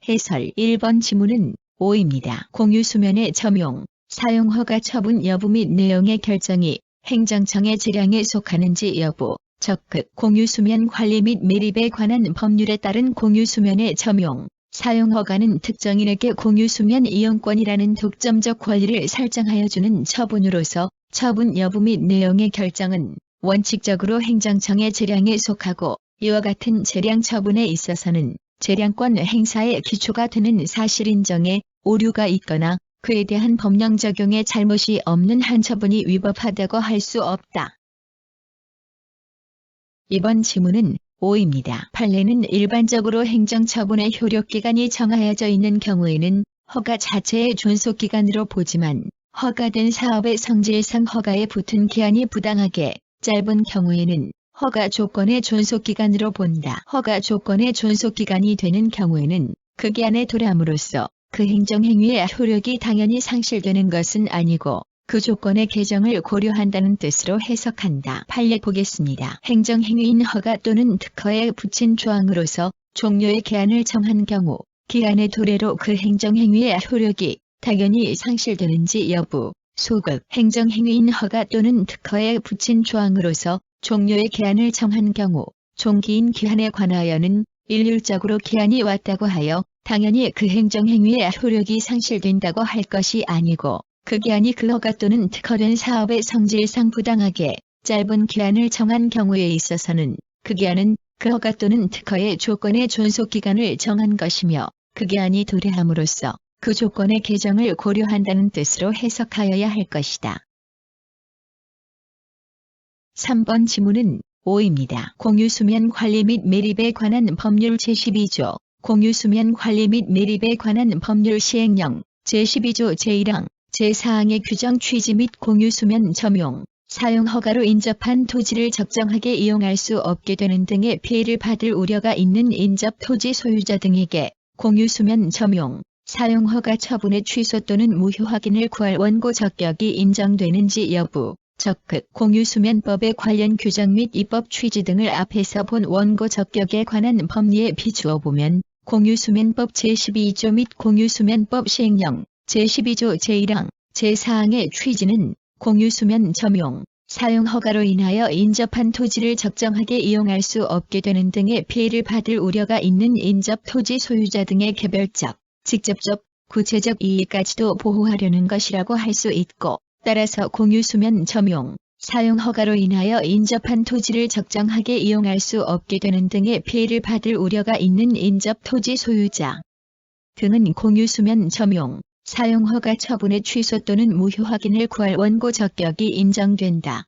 해설 1번 지문은 5입니다. 공유수면의 점용, 사용허가 처분 여부 및 내용의 결정이 행정청의 재량에 속하는지 여부, 적극 공유수면 관리 및 매립에 관한 법률에 따른 공유수면의 점용, 사용 허가는 특정인에게 공유수면 이용권이라는 독점적 권리를 설정하여 주는 처분으로서 처분 여부 및 내용의 결정은 원칙적으로 행정청의 재량에 속하고 이와 같은 재량 처분에 있어서는 재량권 행사의 기초가 되는 사실인정에 오류가 있거나 그에 대한 법령 적용에 잘못이 없는 한 처분이 위법하다고 할 수 없다. 이번 지문은 5입니다. 판례는 일반적으로 행정처분의 효력기간이 정하여져 있는 경우에는 허가 자체의 존속기간으로 보지만 허가된 사업의 성질상 허가에 붙은 기한이 부당하게 짧은 경우에는 허가 조건의 존속기간으로 본다. 허가 조건의 존속기간이 되는 경우에는 그 기한에 도래함으로써 그 행정행위의 효력이 당연히 상실되는 것은 아니고 그 조건의 개정을 고려한다는 뜻으로 해석한다. 판례 보겠습니다. 행정행위인 허가 또는 특허에 붙인 조항으로서 종료의 기한을 정한 경우 기한의 도래로 그 행정행위의 효력이 당연히 상실되는지 여부, 소급, 행정행위인 허가 또는 특허에 붙인 조항으로서 종료의 기한을 정한 경우 종기인 기한에 관하여는 일률적으로 기한이 왔다고 하여 당연히 그 행정행위의 효력이 상실된다고 할 것이 아니고 그 기한이 그 허가 또는 특허된 사업의 성질상 부당하게 짧은 기한을 정한 경우에 있어서는 그 기한은 그 허가 또는 특허의 조건의 존속기간을 정한 것이며 그 기한이 도래함으로써 그 조건의 개정을 고려한다는 뜻으로 해석하여야 할 것이다. 3번 지문은 5입니다. 공유수면 관리 및 매립에 관한 법률 제12조, 공유수면 관리 및 매립에 관한 법률 시행령, 제12조 제1항, 제4항의 규정 취지 및 공유수면 점용, 사용 허가로 인접한 토지를 적정하게 이용할 수 없게 되는 등의 피해를 받을 우려가 있는 인접 토지 소유자 등에게 공유수면 점용, 사용 허가 처분의 취소 또는 무효 확인을 구할 원고 적격이 인정되는지 여부, 적극 공유수면법의 관련 규정 및 입법 취지 등을 앞에서 본 원고 적격에 관한 법리에 비추어 보면 공유수면법 제12조 및 공유수면법 시행령 제12조 제1항, 제4항의 취지는 공유수면 점용, 사용 허가로 인하여 인접한 토지를 적정하게 이용할 수 없게 되는 등의 피해를 받을 우려가 있는 인접 토지 소유자 등의 개별적, 직접적, 구체적 이익까지도 보호하려는 것이라고 할 수 있고 따라서 공유수면 점용, 사용 허가로 인하여 인접한 토지를 적정하게 이용할 수 없게 되는 등의 피해를 받을 우려가 있는 인접 토지 소유자 등은 공유수면 점용, 사용 허가 처분의 취소 또는 무효 확인을 구할 원고 적격이 인정된다.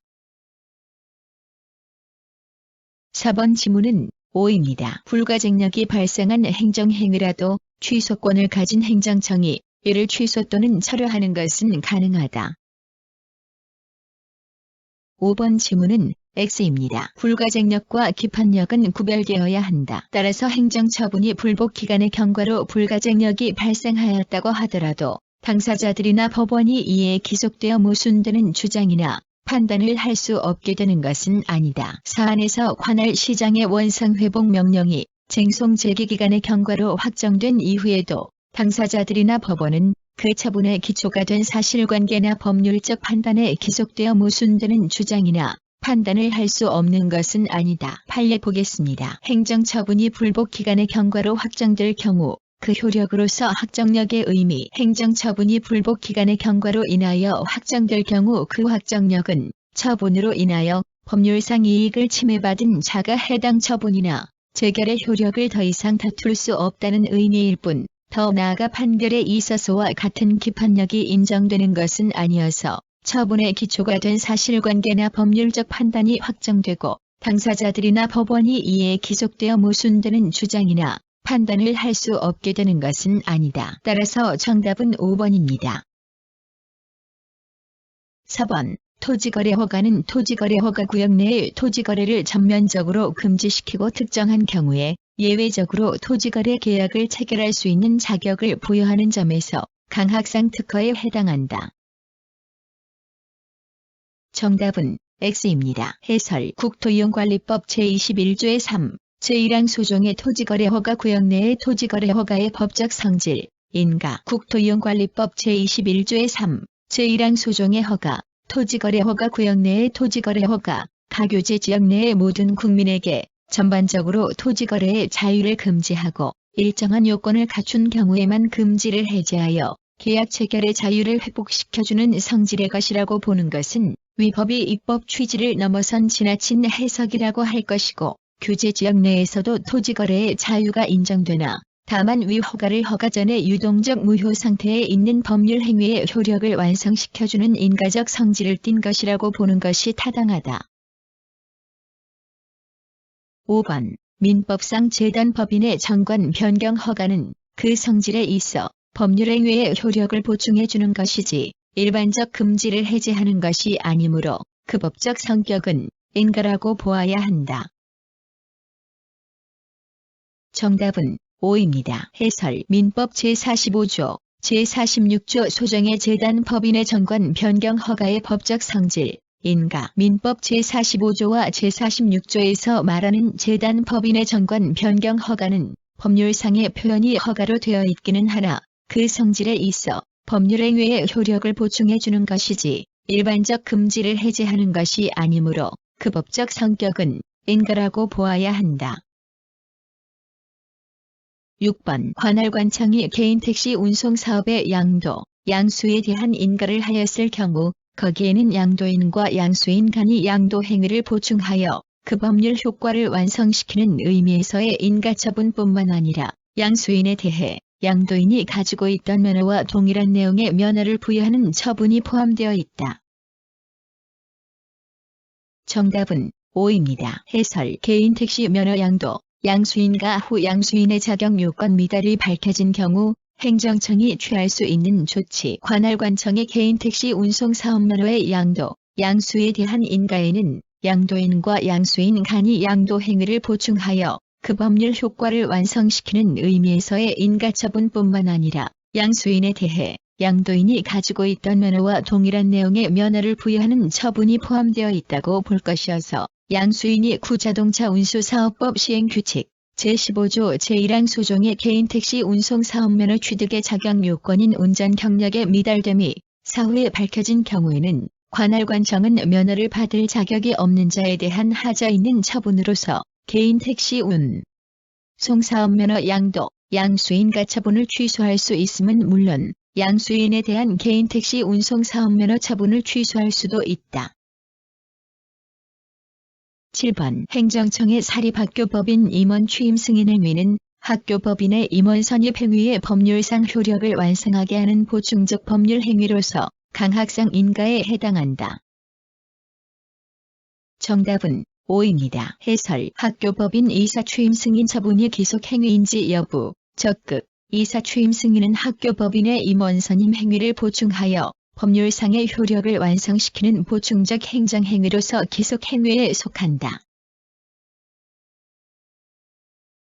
4번 지문은 5입니다. 불가증력이 발생한 행정행위라도 취소권을 가진 행정청이 이를 취소 또는 철회하는 것은 가능하다. 5번 지문은 X입니다. 불가증력과 기판력은 구별되어야 한다. 따라서 행정처분이 불복기간의 경과로 불가증력이 발생하였다고 하더라도 당사자들이나 법원이 이에 기속되어 무순되는 주장이나 판단을 할 수 없게 되는 것은 아니다. 사안에서 관할 시장의 원상회복 명령이 쟁송 제기기간의 경과로 확정된 이후에도 당사자들이나 법원은 그 처분의 기초가 된 사실관계나 법률적 판단에 기속되어 무순되는 주장이나 판단을 할 수 없는 것은 아니다. 판례 보겠습니다. 행정처분이 불복기간의 경과로 확정될 경우 그 효력으로서 확정력의 의미, 행정처분이 불복기간의 경과로 인하여 확정될 경우 그 확정력은 처분으로 인하여 법률상 이익을 침해받은 자가 해당 처분이나 재결의 효력을 더 이상 다툴 수 없다는 의미일 뿐, 더 나아가 판결에 있어서와 같은 기판력이 인정되는 것은 아니어서 처분의 기초가 된 사실관계나 법률적 판단이 확정되고 당사자들이나 법원이 이에 기속되어 무순되는 주장이나 판단을 할 수 없게 되는 것은 아니다. 따라서 정답은 5번입니다. 4번 토지거래 허가는 토지거래 허가 구역 내의 토지거래를 전면적으로 금지시키고 특정한 경우에 예외적으로 토지거래 계약을 체결할 수 있는 자격을 부여하는 점에서 강학상 특허에 해당한다. 정답은 X입니다. 해설 국토이용관리법 제21조의 3, 제1항 소종의 토지거래 허가 구역 내의 토지거래 허가의 법적 성질, 인가 국토이용관리법 제21조의 3, 제1항 소종의 허가, 토지거래 허가 구역 내의 토지거래 허가, 가교제 지역 내의 모든 국민에게 전반적으로 토지 거래의 자유를 금지하고 일정한 요건을 갖춘 경우에만 금지를 해제하여 계약 체결의 자유를 회복시켜주는 성질의 것이라고 보는 것은 위법이 입법 취지를 넘어선 지나친 해석이라고 할 것이고, 규제 지역 내에서도 토지 거래의 자유가 인정되나 다만 위 허가를 허가 전에 유동적 무효 상태에 있는 법률 행위의 효력을 완성시켜주는 인가적 성질을 띤 것이라고 보는 것이 타당하다. 5번. 민법상 재단법인의 정관 변경 허가는 그 성질에 있어 법률 행위의 효력을 보충해주는 것이지 일반적 금지를 해제하는 것이 아니므로 그 법적 성격은 인가라고 보아야 한다. 정답은 5입니다. 해설. 민법 제45조, 제46조 소정의 재단법인의 정관 변경 허가의 법적 성질, 인가. 민법 제45조와 제46조에서 말하는 재단법인의 정관 변경 허가는 법률상의 표현이 허가로 되어 있기는 하나 그 성질에 있어 법률행위의 효력을 보충해주는 것이지 일반적 금지를 해제하는 것이 아니므로 그 법적 성격은 인가라고 보아야 한다. 6번. 관할관청이 개인택시 운송사업의 양도, 양수에 대한 인가를 하였을 경우 거기에는 양도인과 양수인 간이 양도 행위를 보충하여 그 법률 효과를 완성시키는 의미에서의 인가처분뿐만 아니라 양수인에 대해 양도인이 가지고 있던 면허와 동일한 내용의 면허를 부여하는 처분이 포함되어 있다. 정답은 5입니다. 해설. 개인택시 면허 양도, 양수인과 후 양수인의 자격 요건 미달이 밝혀진 경우 행정청이 취할 수 있는 조치. 관할관청의 개인택시 운송사업면허의 양도, 양수에 대한 인가에는 양도인과 양수인 간이 양도 행위를 보충하여 그 법률 효과를 완성시키는 의미에서의 인가처분뿐만 아니라 양수인에 대해 양도인이 가지고 있던 면허와 동일한 내용의 면허를 부여하는 처분이 포함되어 있다고 볼 것이어서 양수인이 구자동차 운수사업법 시행규칙 제15조 제1항 소종의 개인택시 운송사업면허 취득의 자격 요건인 운전 경력의 미달됨이 사후에 밝혀진 경우에는 관할관청은 면허를 받을 자격이 없는 자에 대한 하자 있는 처분으로서 개인택시 운송사업면허 양도, 양수인 가처분을 취소할 수 있음은 물론 양수인에 대한 개인택시 운송사업면허 처분을 취소할 수도 있다. 7번. 행정청의 사립학교법인 임원 취임 승인 행위는 학교법인의 임원 선입 행위의 법률상 효력을 완성하게 하는 보충적 법률 행위로서 강학상 인가에 해당한다. 정답은 5입니다. 해설. 학교법인 이사 취임 승인 처분이 기속 행위인지 여부. 적극. 이사 취임 승인은 학교법인의 임원 선임 행위를 보충하여 법률상의 효력을 완성시키는 보충적 행정행위로서 기속행위에 속한다.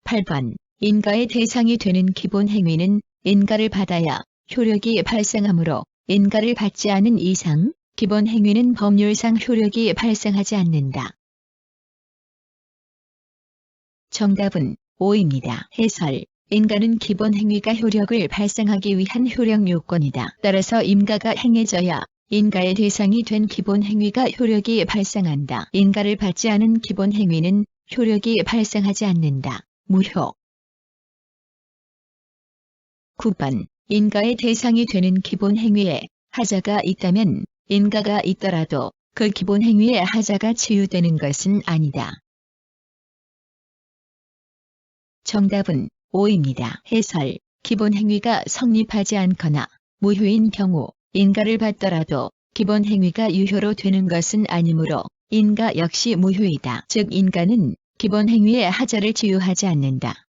8번. 인가의 대상이 되는 기본행위는 인가를 받아야 효력이 발생하므로 인가를 받지 않은 이상 기본행위는 법률상 효력이 발생하지 않는다. 정답은 5입니다. 해설. 인가는 기본행위가 효력을 발생하기 위한 효력 요건이다. 따라서 인가가 행해져야 인가의 대상이 된 기본행위가 효력이 발생한다. 인가를 받지 않은 기본행위는 효력이 발생하지 않는다. 무효. 9번. 인가의 대상이 되는 기본행위에 하자가 있다면 인가가 있더라도 그 기본행위의 하자가 치유되는 것은 아니다. 정답은 5입니다. 해설. 기본행위가 성립하지 않거나 무효인 경우 인가를 받더라도 기본행위가 유효로 되는 것은 아니므로 인가 역시 무효이다. 즉 인가는 기본행위의 하자를 치유하지 않는다.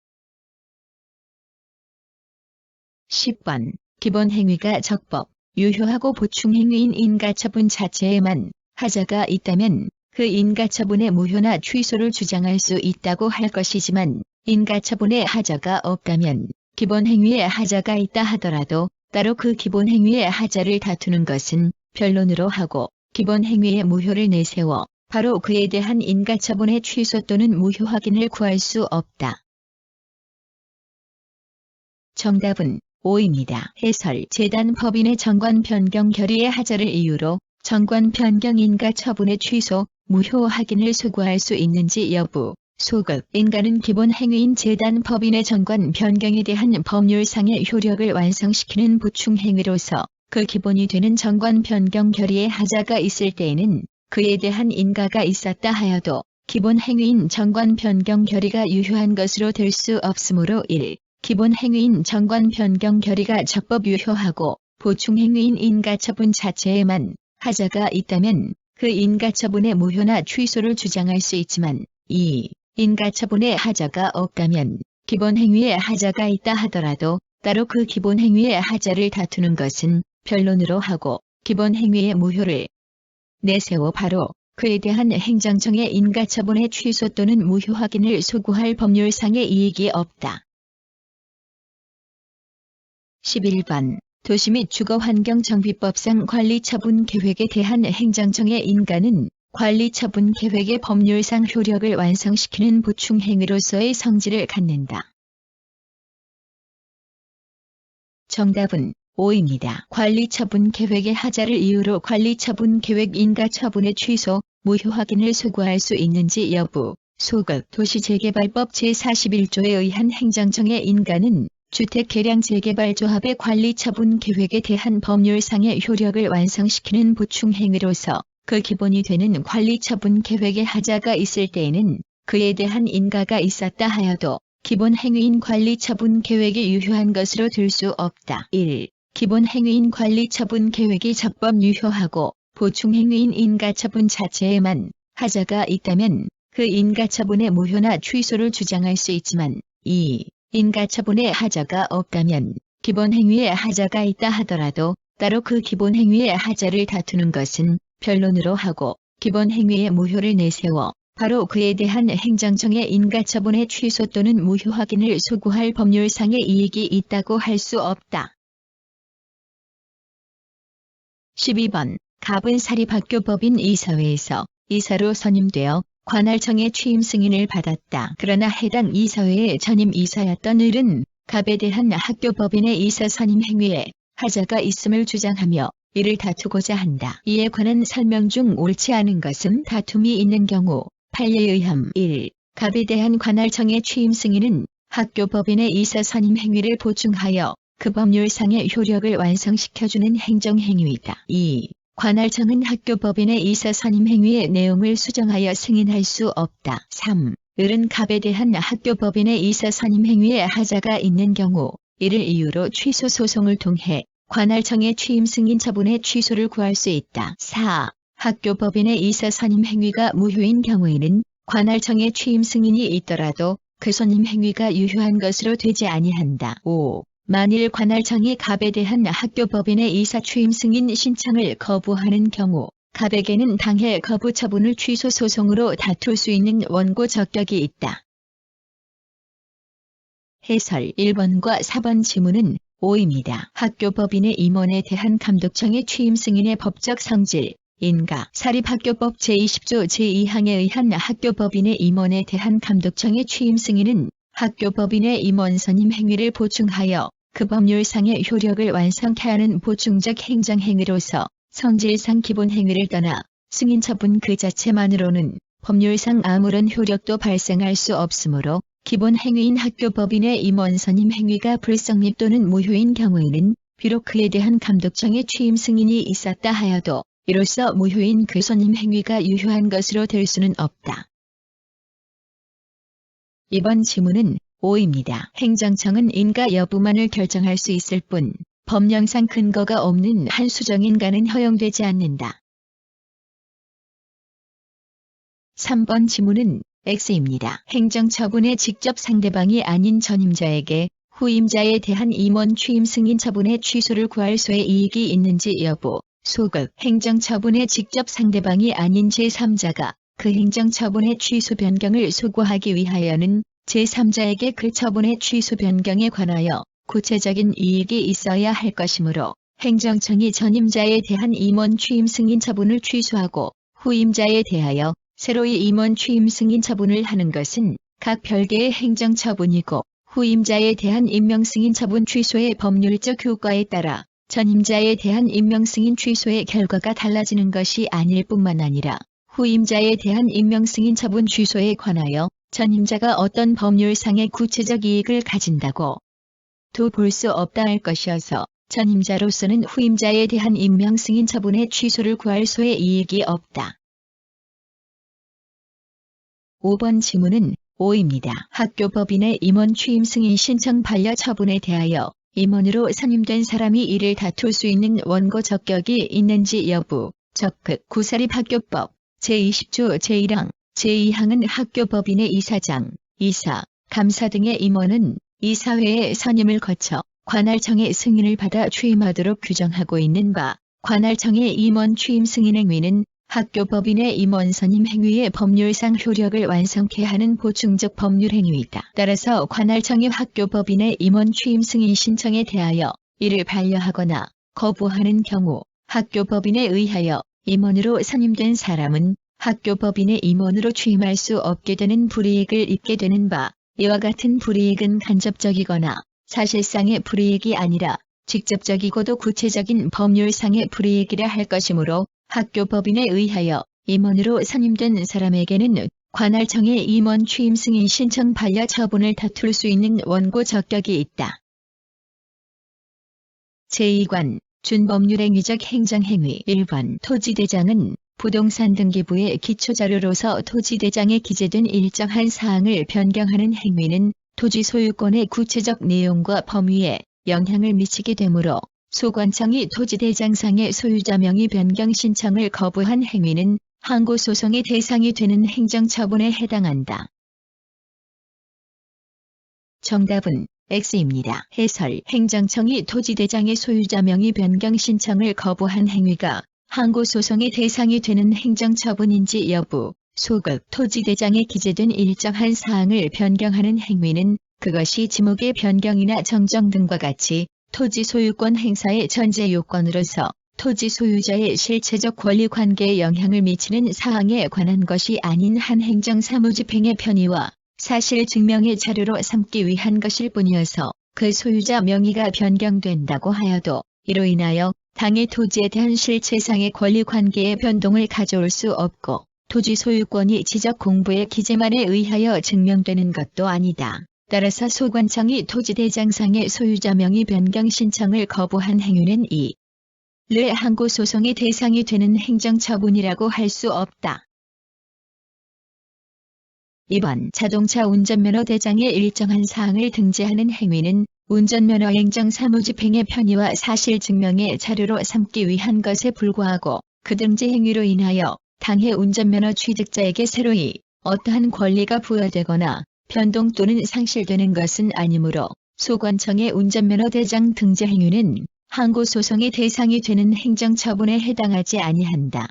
10번. 기본행위가 적법, 유효하고 보충행위인 인가처분 자체에만 하자가 있다면 그 인가처분의 무효나 취소를 주장할 수 있다고 할 것이지만 인가처분에 하자가 없다면 기본행위에 하자가 있다 하더라도 따로 그 기본행위의 하자를 다투는 것은 변론으로 하고 기본행위의 무효를 내세워 바로 그에 대한 인가처분의 취소 또는 무효 확인을 구할 수 없다. 정답은 5입니다. 해설. 재단 법인의 정관 변경 결의의 하자를 이유로 정관 변경 인가 처분의 취소 무효 확인을 소구할 수 있는지 여부. 소급. 인가는 기본 행위인 재단 법인의 정관 변경에 대한 법률상의 효력을 완성시키는 보충 행위로서 그 기본이 되는 정관 변경 결의의 하자가 있을 때에는 그에 대한 인가가 있었다 하여도 기본 행위인 정관 변경 결의가 유효한 것으로 될 수 없으므로 1. 기본 행위인 정관 변경 결의가 적법 유효하고 보충 행위인 인가 처분 자체에만 하자가 있다면 그 인가 처분의 무효나 취소를 주장할 수 있지만 2. 인가 처분의 하자가 없다면 기본 행위에 하자가 있다 하더라도 따로 그 기본 행위의 하자를 다투는 것은 변론으로 하고 기본 행위의 무효를 내세워 바로 그에 대한 행정청의 인가 처분의 취소 또는 무효 확인을 소구할 법률상의 이익이 없다. 11번. 도시 및 주거환경정비법상 관리처분 계획에 대한 행정청의 인가는 관리처분 계획의 법률상 효력을 완성시키는 보충 행위로서의 성질을 갖는다. 정답은 5입니다. 관리처분 계획의 하자를 이유로 관리처분 계획 인가 처분의 취소, 무효 확인을 소구할 수 있는지 여부. 소급. 도시재개발법 제41조에 의한 행정청의 인가는 주택개량재개발조합의 관리처분 계획에 대한 법률상의 효력을 완성시키는 보충 행위로서 그 기본이 되는 관리처분 계획의 하자가 있을 때에는 그에 대한 인가가 있었다 하여도 기본 행위인 관리처분 계획이 유효한 것으로 들 수 없다. 1. 기본 행위인 관리처분 계획이 적법 유효하고 보충 행위인 인가처분 자체에만 하자가 있다면 그 인가처분의 무효나 취소를 주장할 수 있지만 2. 인가처분의 하자가 없다면 기본 행위에 하자가 있다 하더라도 따로 그 기본 행위의 하자를 다투는 것은 변론으로 하고 기본 행위의 무효를 내세워 바로 그에 대한 행정청의 인가처분의 취소 또는 무효 확인을 소구할 법률상의 이익이 있다고 할 수 없다. 12번. 갑은 사립학교법인 이사회에서 이사로 선임되어 관할청의 취임 승인을 받았다. 그러나 해당 이사회의 전임 이사였던 을은 갑에 대한 학교법인의 이사 선임 행위에 하자가 있음을 주장하며 이를 다투고자 한다. 이에 관한 설명 중 옳지 않은 것은 다툼이 있는 경우 판례에 의함. 1. 갑에 대한 관할청의 취임 승인은 학교법인의 이사 선임 행위를 보충하여 그 법률상의 효력을 완성시켜주는 행정행위이다. 2. 관할청은 학교법인의 이사 선임 행위의 내용을 수정하여 승인할 수 없다. 3. 을은 갑에 대한 학교법인의 이사 선임 행위에 하자가 있는 경우 이를 이유로 취소 소송을 통해 관할청의 취임 승인 처분의 취소를 구할 수 있다. 4. 학교법인의 이사 선임 행위가 무효인 경우에는 관할청의 취임 승인이 있더라도 그 선임 행위가 유효한 것으로 되지 아니한다. 5. 만일 관할청이 갑에 대한 학교법인의 이사 취임 승인 신청을 거부하는 경우 갑에게는 당해 거부 처분을 취소 소송으로 다툴 수 있는 원고 적격이 있다. 해설. 1번과 4번 지문은 5입니다. 학교법인의 임원에 대한 감독청의 취임 승인의 법적 성질. 인가. 사립학교법 제20조 제2항에 의한 학교법인의 임원에 대한 감독청의 취임 승인은 학교법인의 임원 선임 행위를 보충하여 그 법률상의 효력을 완성케 하는 보충적 행정행위로서 성질상 기본 행위를 떠나 승인 처분 그 자체만으로는 법률상 아무런 효력도 발생할 수 없으므로 기본 행위인 학교법인의 임원 선임 행위가 불성립 또는 무효인 경우에는 비록 그에 대한 감독청의 취임 승인이 있었다 하여도 이로써 무효인 그 선임 행위가 유효한 것으로 될 수는 없다. 이번 지문은 5입니다. 행정청은 인가 여부만을 결정할 수 있을 뿐 법령상 근거가 없는 한 수정인가는 허용되지 않는다. 3번 지문은 X입니다. 행정처분의 직접 상대방이 아닌 전임자에게 후임자에 대한 임원 취임 승인 처분의 취소를 구할 수의 이익이 있는지 여부. 소급. 행정처분의 직접 상대방이 아닌 제3자가 그 행정처분의 취소 변경을 소구하기 위하여는 제3자에게 그 처분의 취소 변경에 관하여 구체적인 이익이 있어야 할 것이므로 행정청이 전임자에 대한 임원 취임 승인 처분을 취소하고 후임자에 대하여 새로이 임원 취임 승인 처분을 하는 것은 각 별개의 행정처분이고 후임자에 대한 임명 승인 처분 취소의 법률적 효과에 따라 전임자에 대한 임명 승인 취소의 결과가 달라지는 것이 아닐 뿐만 아니라 후임자에 대한 임명승인 처분 취소에 관하여 전임자가 어떤 법률상의 구체적 이익을 가진다고 도 볼 수 없다 할 것이어서 전임자로서는 후임자에 대한 임명승인 처분의 취소를 구할 소의 이익이 없다. 5번 지문은 O입니다. 학교법인의 임원 취임 승인 신청 반려 처분에 대하여 임원으로 선임된 사람이 이를 다툴 수 있는 원고 적격이 있는지 여부. 적극 구사립학교법 제20조 제1항, 제2항은 학교법인의 이사장, 이사, 감사 등의 임원은 이사회의 선임을 거쳐 관할청의 승인을 받아 취임하도록 규정하고 있는 바, 관할청의 임원 취임 승인 행위는 학교법인의 임원 선임 행위의 법률상 효력을 완성케 하는 보충적 법률 행위이다. 따라서 관할청이 학교법인의 임원 취임 승인 신청에 대하여 이를 반려하거나 거부하는 경우 학교법인에 의하여 임원으로 선임된 사람은 학교법인의 임원으로 취임할 수 없게 되는 불이익을 입게 되는 바, 이와 같은 불이익은 간접적이거나 사실상의 불이익이 아니라 직접적이고도 구체적인 법률상의 불이익이라 할 것이므로 학교법인에 의하여 임원으로 선임된 사람에게는 관할청의 임원 취임 승인 신청 반려 처분을 다툴 수 있는 원고 적격이 있다. 제2관 준법률행위적 행정행위 1번 토지대장은 부동산 등기부의 기초자료로서 토지대장에 기재된 일정한 사항을 변경하는 행위는 토지 소유권의 구체적 내용과 범위에 영향을 미치게 되므로 소관청이 토지대장상의 소유자 명의 변경 신청을 거부한 행위는 항고소송의 대상이 되는 행정처분에 해당한다. 정답은 X입니다. 해설 행정청이 토지대장의 소유자 명의 변경 신청을 거부한 행위가 항고소송의 대상이 되는 행정처분인지 여부. 소극 토지대장에 기재된 일정한 사항을 변경하는 행위는 그것이 지목의 변경이나 정정 등과 같이 토지 소유권 행사의 전제 요건으로서 토지 소유자의 실체적 권리 관계에 영향을 미치는 사항에 관한 것이 아닌 한 행정사무집행의 편의와 사실 증명의 자료로 삼기 위한 것일 뿐이어서 그 소유자 명의가 변경된다고 하여도 이로 인하여 당의 토지에 대한 실체상의 권리 관계의 변동을 가져올 수 없고 토지 소유권이 지적 공부의 기재만에 의하여 증명되는 것도 아니다. 따라서 소관청이 토지대장상의 소유자 명의 변경 신청을 거부한 행위는 이를 항고소송의 대상이 되는 행정처분이라고 할 수 없다. 2번 자동차 운전면허 대장에 일정한 사항을 등재하는 행위는 운전면허 행정사무집행의 편의와 사실 증명의 자료로 삼기 위한 것에 불과하고 그 등재 행위로 인하여 당해 운전면허 취득자에게 새로이 어떠한 권리가 부여되거나 변동 또는 상실되는 것은 아니므로 소관청의 운전면허 대장 등재 행위는 항고소송의 대상이 되는 행정처분에 해당하지 아니한다.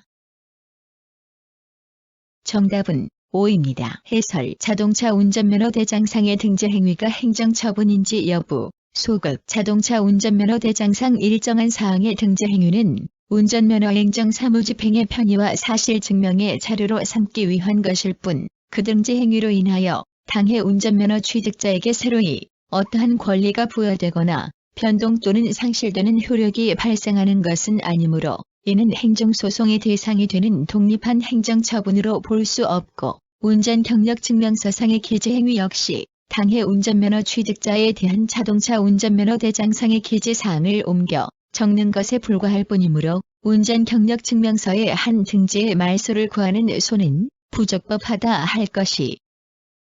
정답은 O입니다. 해설 자동차 운전면허 대장상의 등재 행위가 행정처분인지 여부. 소극 자동차 운전면허 대장상 일정한 사항의 등재 행위는 운전면허 행정사무집행의 편의와 사실 증명의 자료로 삼기 위한 것일 뿐 그 등재 행위로 인하여 당해 운전면허 취득자에게 새로이 어떠한 권리가 부여되거나 변동 또는 상실되는 효력이 발생하는 것은 아니므로 이는 행정소송의 대상이 되는 독립한 행정처분으로 볼 수 없고 운전경력증명서상의 기재 행위 역시 당해 운전면허 취득자에 대한 자동차 운전면허 대장상의 기재사항을 옮겨 적는 것에 불과할 뿐이므로 운전경력증명서의 한 등재의 말소를 구하는 소는 부적법하다 할 것이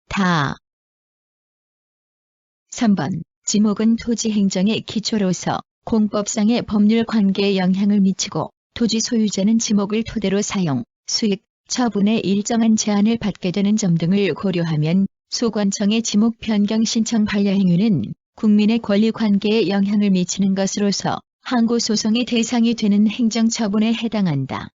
다. 3번 지목은 토지 행정의 기초로서 공법상의 법률 관계에 영향을 미치고 토지 소유자는 지목을 토대로 사용, 수익, 처분에 일정한 제한을 받게 되는 점 등을 고려하면 소관청의 지목 변경 신청 반려 행위는 국민의 권리 관계에 영향을 미치는 것으로서 항고소송의 대상이 되는 행정처분에 해당한다.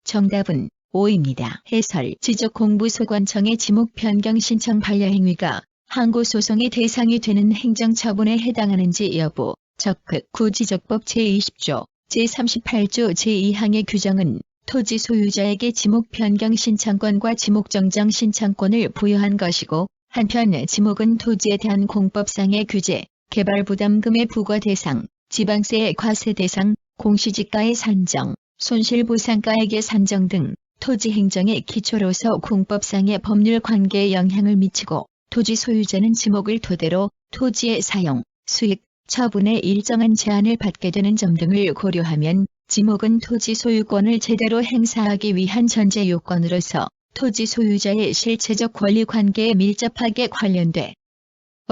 정답은 O입니다. 해설 지적공부소관청의 지목 변경 신청 반려 행위가 항고소송의 대상이 되는 행정처분에 해당하는지 여부. 적극 구지적법 제20조, 제38조 제2항의 규정은 토지 소유자에게 지목 변경 신청권과 지목 정정 신청권을 부여한 것이고 한편 지목은 토지에 대한 공법상의 규제, 개발 부담금의 부과 대상, 지방세의 과세 대상, 공시지가의 산정, 손실보상가액의 산정 등 토지 행정의 기초로서 공법상의 법률 관계에 영향을 미치고 토지 소유자는 지목을 토대로 토지의 사용, 수익, 처분에 일정한 제한을 받게 되는 점 등을 고려하면 지목은 토지 소유권을 제대로 행사하기 위한 전제 요건으로서 토지 소유자의 실체적 권리 관계에 밀접하게 관련돼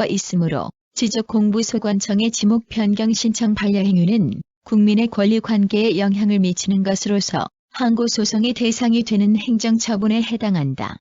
있으므로 지적공부소관청의 지목 변경 신청 반려 행위는 국민의 권리 관계에 영향을 미치는 것으로서 항고소송의 대상이 되는 행정처분에 해당한다.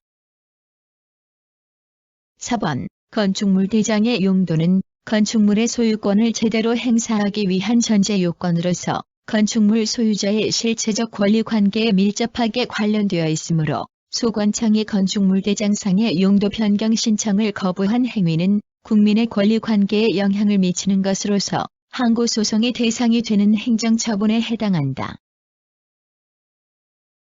4번 건축물 대장의 용도는 건축물의 소유권을 제대로 행사하기 위한 전제 요건으로서 건축물 소유자의 실체적 권리 관계에 밀접하게 관련되어 있으므로 소관청이 건축물 대장상의 용도 변경 신청을 거부한 행위는 국민의 권리 관계에 영향을 미치는 것으로서 항고소송의 대상이 되는 행정처분에 해당한다.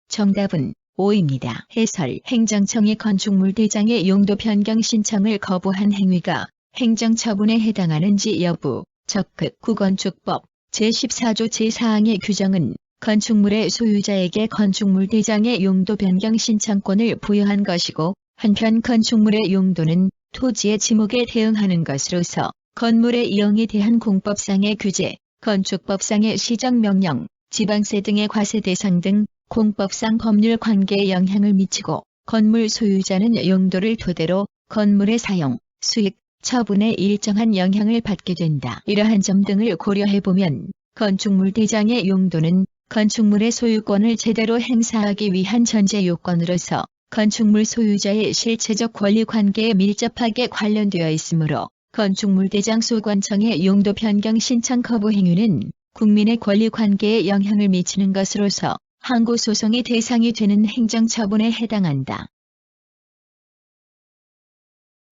정답은 5입니다. 해설 행정청이 건축물 대장의 용도 변경 신청을 거부한 행위가 행정처분에 해당하는지 여부 적극 구건축법 제14조 제4항의 규정은 건축물의 소유자에게 건축물 대장의 용도 변경 신청권을 부여한 것이고 한편 건축물의 용도는 토지의 지목에 대응하는 것으로서 건물의 이용에 대한 공법상의 규제, 건축법상의 시정명령, 지방세 등의 과세 대상 등 공법상 법률 관계에 영향을 미치고 건물 소유자는 용도를 토대로 건물의 사용, 수익, 처분에 일정한 영향을 받게 된다. 이러한 점 등을 고려해보면 건축물 대장의 용도는 건축물의 소유권을 제대로 행사하기 위한 전제 요건으로서 건축물 소유자의 실체적 권리 관계에 밀접하게 관련되어 있으므로 건축물 대장 소관청의 용도 변경 신청 거부 행위는 국민의 권리 관계에 영향을 미치는 것으로서 항고소송의 대상이 되는 행정처분에 해당한다.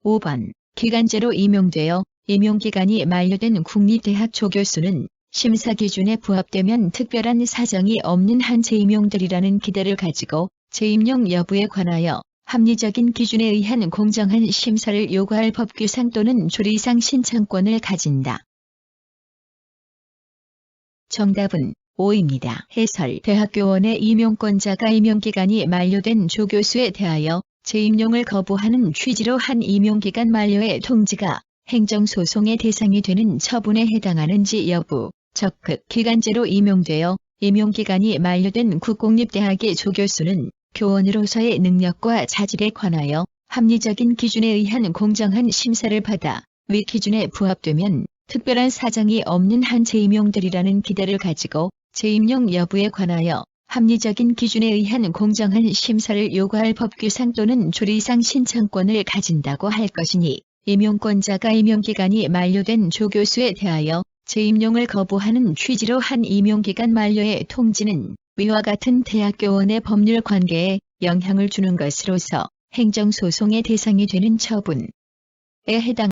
5번 기간제로 임용되어 임용기간이 만료된 국립대학 조교수는 심사 기준에 부합되면 특별한 사정이 없는 한 재임용되리라는 기대를 가지고 재임용 여부에 관하여 합리적인 기준에 의한 공정한 심사를 요구할 법규상 또는 조리상 신청권을 가진다. 정답은 5입니다. 해설 대학교원의 임용권자가 임용기간이 만료된 조교수에 대하여 재임용을 거부하는 취지로 한 임용기간 만료의 통지가 행정소송의 대상이 되는 처분에 해당하는지 여부 적극 기간제로 임용되어 임용기간이 만료된 국공립대학의 조교수는 교원으로서의 능력과 자질에 관하여 합리적인 기준에 의한 공정한 심사를 받아 위 기준에 부합되면 특별한 사정이 없는 한 재임용되리라는 기대를 가지고 재임용 여부에 관하여 합리적인 기준에 의한 공정한 심사를 요구할 법규상 또는 조리상 신청권을 가진다고 할 것이니 임용권자가 임용기간이 만료된 조교수에 대하여 재임용을 거부하는 취지로 한 임용기간 만료의 통지는 위와 같은 대학교원의 법률 관계에 영향을 주는 것으로서 행정소송의 대상이 되는 처분에 해당.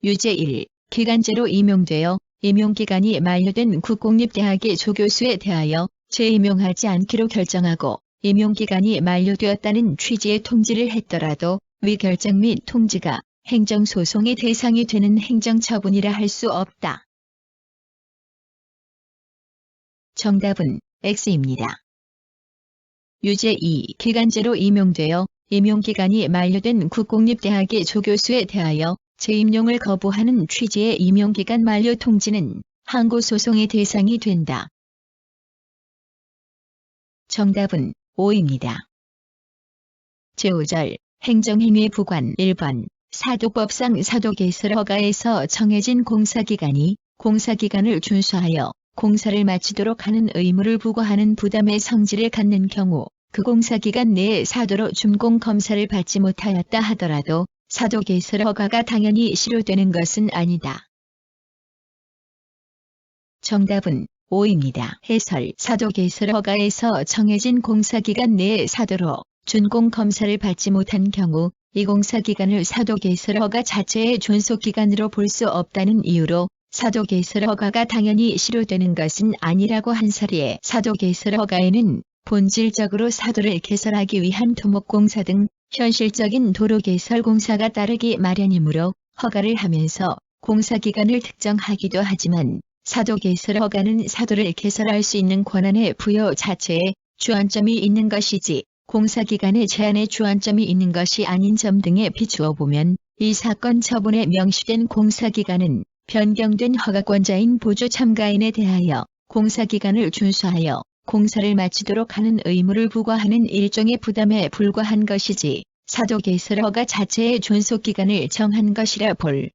유제 1. 기간제로 임용되어 임용기간이 만료된 국공립대학의 조교수에 대하여 재임용하지 않기로 결정하고 임용기간이 만료되었다는 취지의 통지를 했더라도 위 결정 및 통지가 행정소송의 대상이 되는 행정처분이라 할 수 없다. 정답은 X입니다. 유제 2. 기간제로 임용되어 임용기간이 만료된 국공립대학의 조교수에 대하여 재임용을 거부하는 취지의 임용기간 만료 통지는 항고소송의 대상이 된다. 정답은 5입니다. 제5절 행정행위 부관 1번 사도법상 사도개설 허가에서 정해진 공사기간이 공사기간을 준수하여 공사를 마치도록 하는 의무를 부과하는 부담의 성질을 갖는 경우 그 공사기간 내에 사도로 준공검사를 받지 못하였다 하더라도 사도개설 허가가 당연히 실효되는 것은 아니다. 정답은 5입니다. 해설 사도개설 허가에서 정해진 공사기간 내에 사도로 준공검사를 받지 못한 경우 이 공사기간을 사도개설 허가 자체의 존속기간으로 볼 수 없다는 이유로 사도개설 허가가 당연히 실효되는 것은 아니라고 한 사리에 사도개설 허가에는 본질적으로 사도를 개설하기 위한 토목공사 등 현실적인 도로개설 공사가 따르기 마련이므로 허가를 하면서 공사기간을 특정하기도 하지만 사도 개설 허가는 사도를 개설할 수 있는 권한의 부여 자체에 주안점이 있는 것이지 공사기간의 제한에 주안점이 있는 것이 아닌 점 등에 비추어 보면 이 사건 처분에 명시된 공사기간은 변경된 허가권자인 보조 참가인에 대하여 공사기간을 준수하여 공사를 마치도록 하는 의무를 부과하는 일종의 부담에 불과한 것이지 사도 개설 허가 자체의 존속기간을 정한 것이라 볼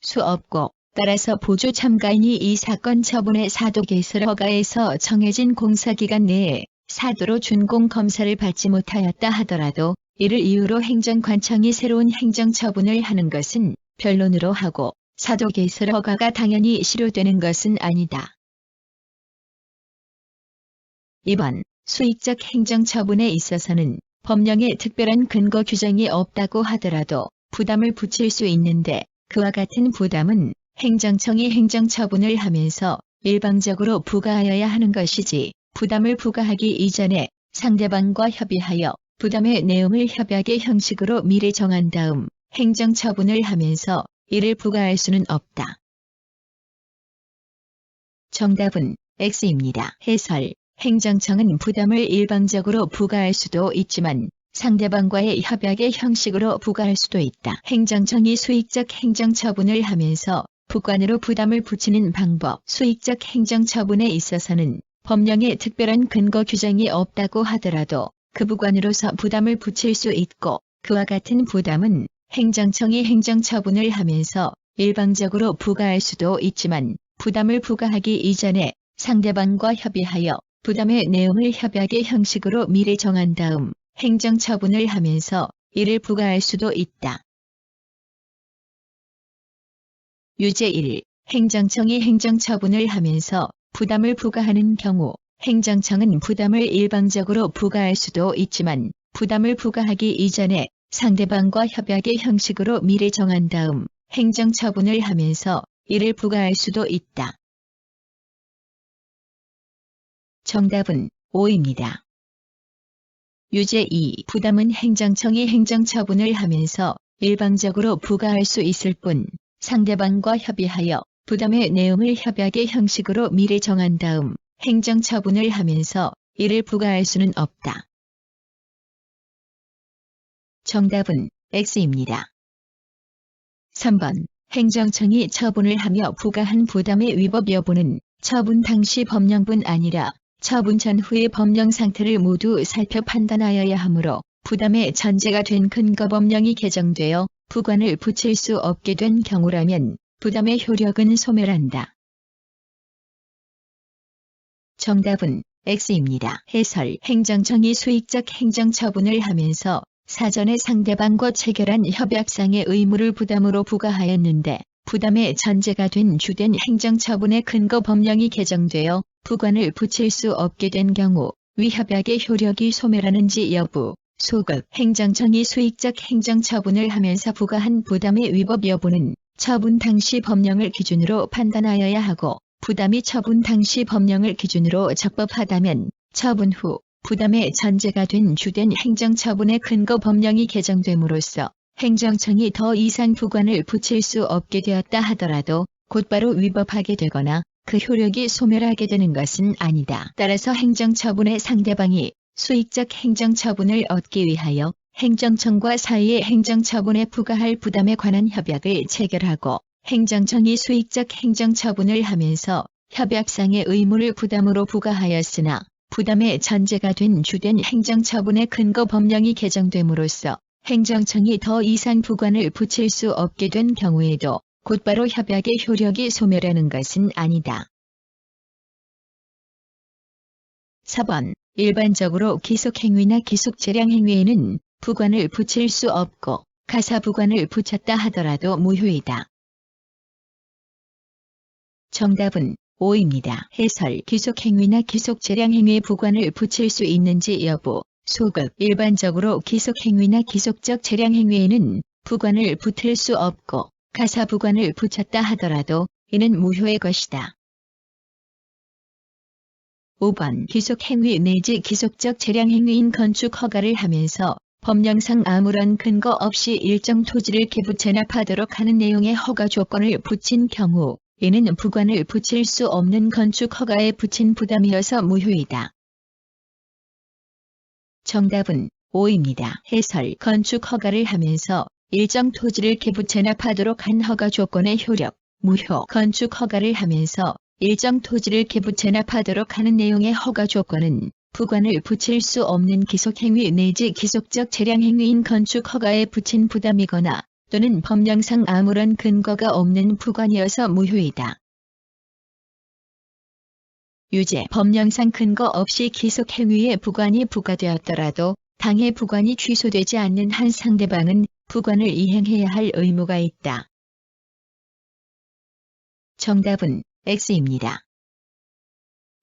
수 없고, 따라서 보조 참가인이 이 사건 처분의 사도 개설 허가에서 정해진 공사기간 내에 사도로 준공 검사를 받지 못하였다 하더라도 이를 이유로 행정관청이 새로운 행정처분을 하는 것은 변론으로 하고 사도 개설 허가가 당연히 실효되는 것은 아니다. 2번, 수익적 행정처분에 있어서는 법령에 특별한 근거 규정이 없다고 하더라도 부담을 붙일 수 있는데 그와 같은 부담은 행정청이 행정처분을 하면서 일방적으로 부과하여야 하는 것이지 부담을 부과하기 이전에 상대방과 협의하여 부담의 내용을 협약의 형식으로 미리 정한 다음 행정처분을 하면서 이를 부과할 수는 없다. 정답은 X입니다. 해설. 행정청은 부담을 일방적으로 부과할 수도 있지만 상대방과의 협약의 형식으로 부과할 수도 있다. 행정청이 수익적 행정처분을 하면서 부관으로 부담을 붙이는 방법. 수익적 행정처분에 있어서는 법령에 특별한 근거 규정이 없다고 하더라도 그 부관으로서 부담을 붙일 수 있고 그와 같은 부담은 행정청이 행정처분을 하면서 일방적으로 부과할 수도 있지만 부담을 부과하기 이전에 상대방과 협의하여 부담의 내용을 협약의 형식으로 미리 정한 다음 행정처분을 하면서 이를 부과할 수도 있다. 유제 1. 행정청이 행정처분을 하면서 부담을 부과하는 경우 행정청은 부담을 일방적으로 부과할 수도 있지만 부담을 부과하기 이전에 상대방과 협약의 형식으로 미리 정한 다음 행정처분을 하면서 이를 부과할 수도 있다. 정답은 5입니다. 유제 2. 부담은 행정청이 행정처분을 하면서 일방적으로 부과할 수 있을 뿐 상대방과 협의하여 부담의 내용을 협약의 형식으로 미리 정한 다음 행정처분을 하면서 이를 부과할 수는 없다. 정답은 X입니다. 3번. 행정청이 처분을 하며 부과한 부담의 위법 여부는 처분 당시 법령뿐 아니라 처분 전후의 법령 상태를 모두 살펴 판단하여야 하므로 부담의 전제가 된 근거 법령이 개정되어 부관을 붙일 수 없게 된 경우라면 부담의 효력은 소멸한다. 정답은 X입니다. 해설. 행정청이 수익적 행정처분을 하면서 사전에 상대방과 체결한 협약상의 의무를 부담으로 부과하였는데 부담의 전제가 된 주된 행정처분의 근거 법령이 개정되어 부관을 붙일 수 없게 된 경우 위 협약의 효력이 소멸하는지 여부, 소급. 행정청이 수익적 행정처분을 하면서 부과한 부담의 위법 여부는 처분 당시 법령을 기준으로 판단하여야 하고 부담이 처분 당시 법령을 기준으로 적법하다면 처분 후 부담의 전제가 된 주된 행정처분의 근거 법령이 개정됨으로써 행정청이 더 이상 부관을 붙일 수 없게 되었다 하더라도 곧바로 위법하게 되거나 그 효력이 소멸하게 되는 것은 아니다. 따라서 행정처분의 상대방이 수익적 행정처분을 얻기 위하여 행정청과 사이의 행정처분에 부과할 부담에 관한 협약을 체결하고 행정청이 수익적 행정처분을 하면서 협약상의 의무를 부담으로 부과하였으나 부담의 전제가 된 주된 행정처분의 근거 법령이 개정됨으로써 행정청이 더 이상 부관을 붙일 수 없게 된 경우에도 곧바로 협약의 효력이 소멸하는 것은 아니다. 4번. 일반적으로 기속행위나 기속재량행위에는 부관을 붙일 수 없고 가사부관을 붙였다 하더라도 무효이다. 정답은 5입니다. 해설. 기속행위나 기속재량행위에 부관을 붙일 수 있는지 여부, 소급. 일반적으로 기속행위나 기속적 재량행위에는 부관을 붙일 수 없고 가사부관을 붙였다 하더라도 이는 무효의 것이다. 5번. 기속행위 내지 기속적 재량행위인 건축 허가를 하면서 법령상 아무런 근거 없이 일정 토지를 기부 체납하도록 하는 내용의 허가 조건을 붙인 경우 이는 부관을 붙일 수 없는 건축 허가에 붙인 부담이어서 무효이다. 정답은 5입니다. 해설. 건축 허가를 하면서 일정 토지를 기부 체납하도록 한 허가 조건의 효력, 무효. 건축 허가를 하면서 일정 토지를 기부 체납하도록 하는 내용의 허가 조건은 부관을 붙일 수 없는 기속행위 내지 기속적 재량행위인 건축 허가에 붙인 부담이거나 또는 법령상 아무런 근거가 없는 부관이어서 무효이다. 유죄. 법령상 근거 없이 기속행위에 부관이 부과되었더라도 당해 부관이 취소되지 않는 한 상대방은 부관을 이행해야 할 의무가 있다. 정답은 X입니다.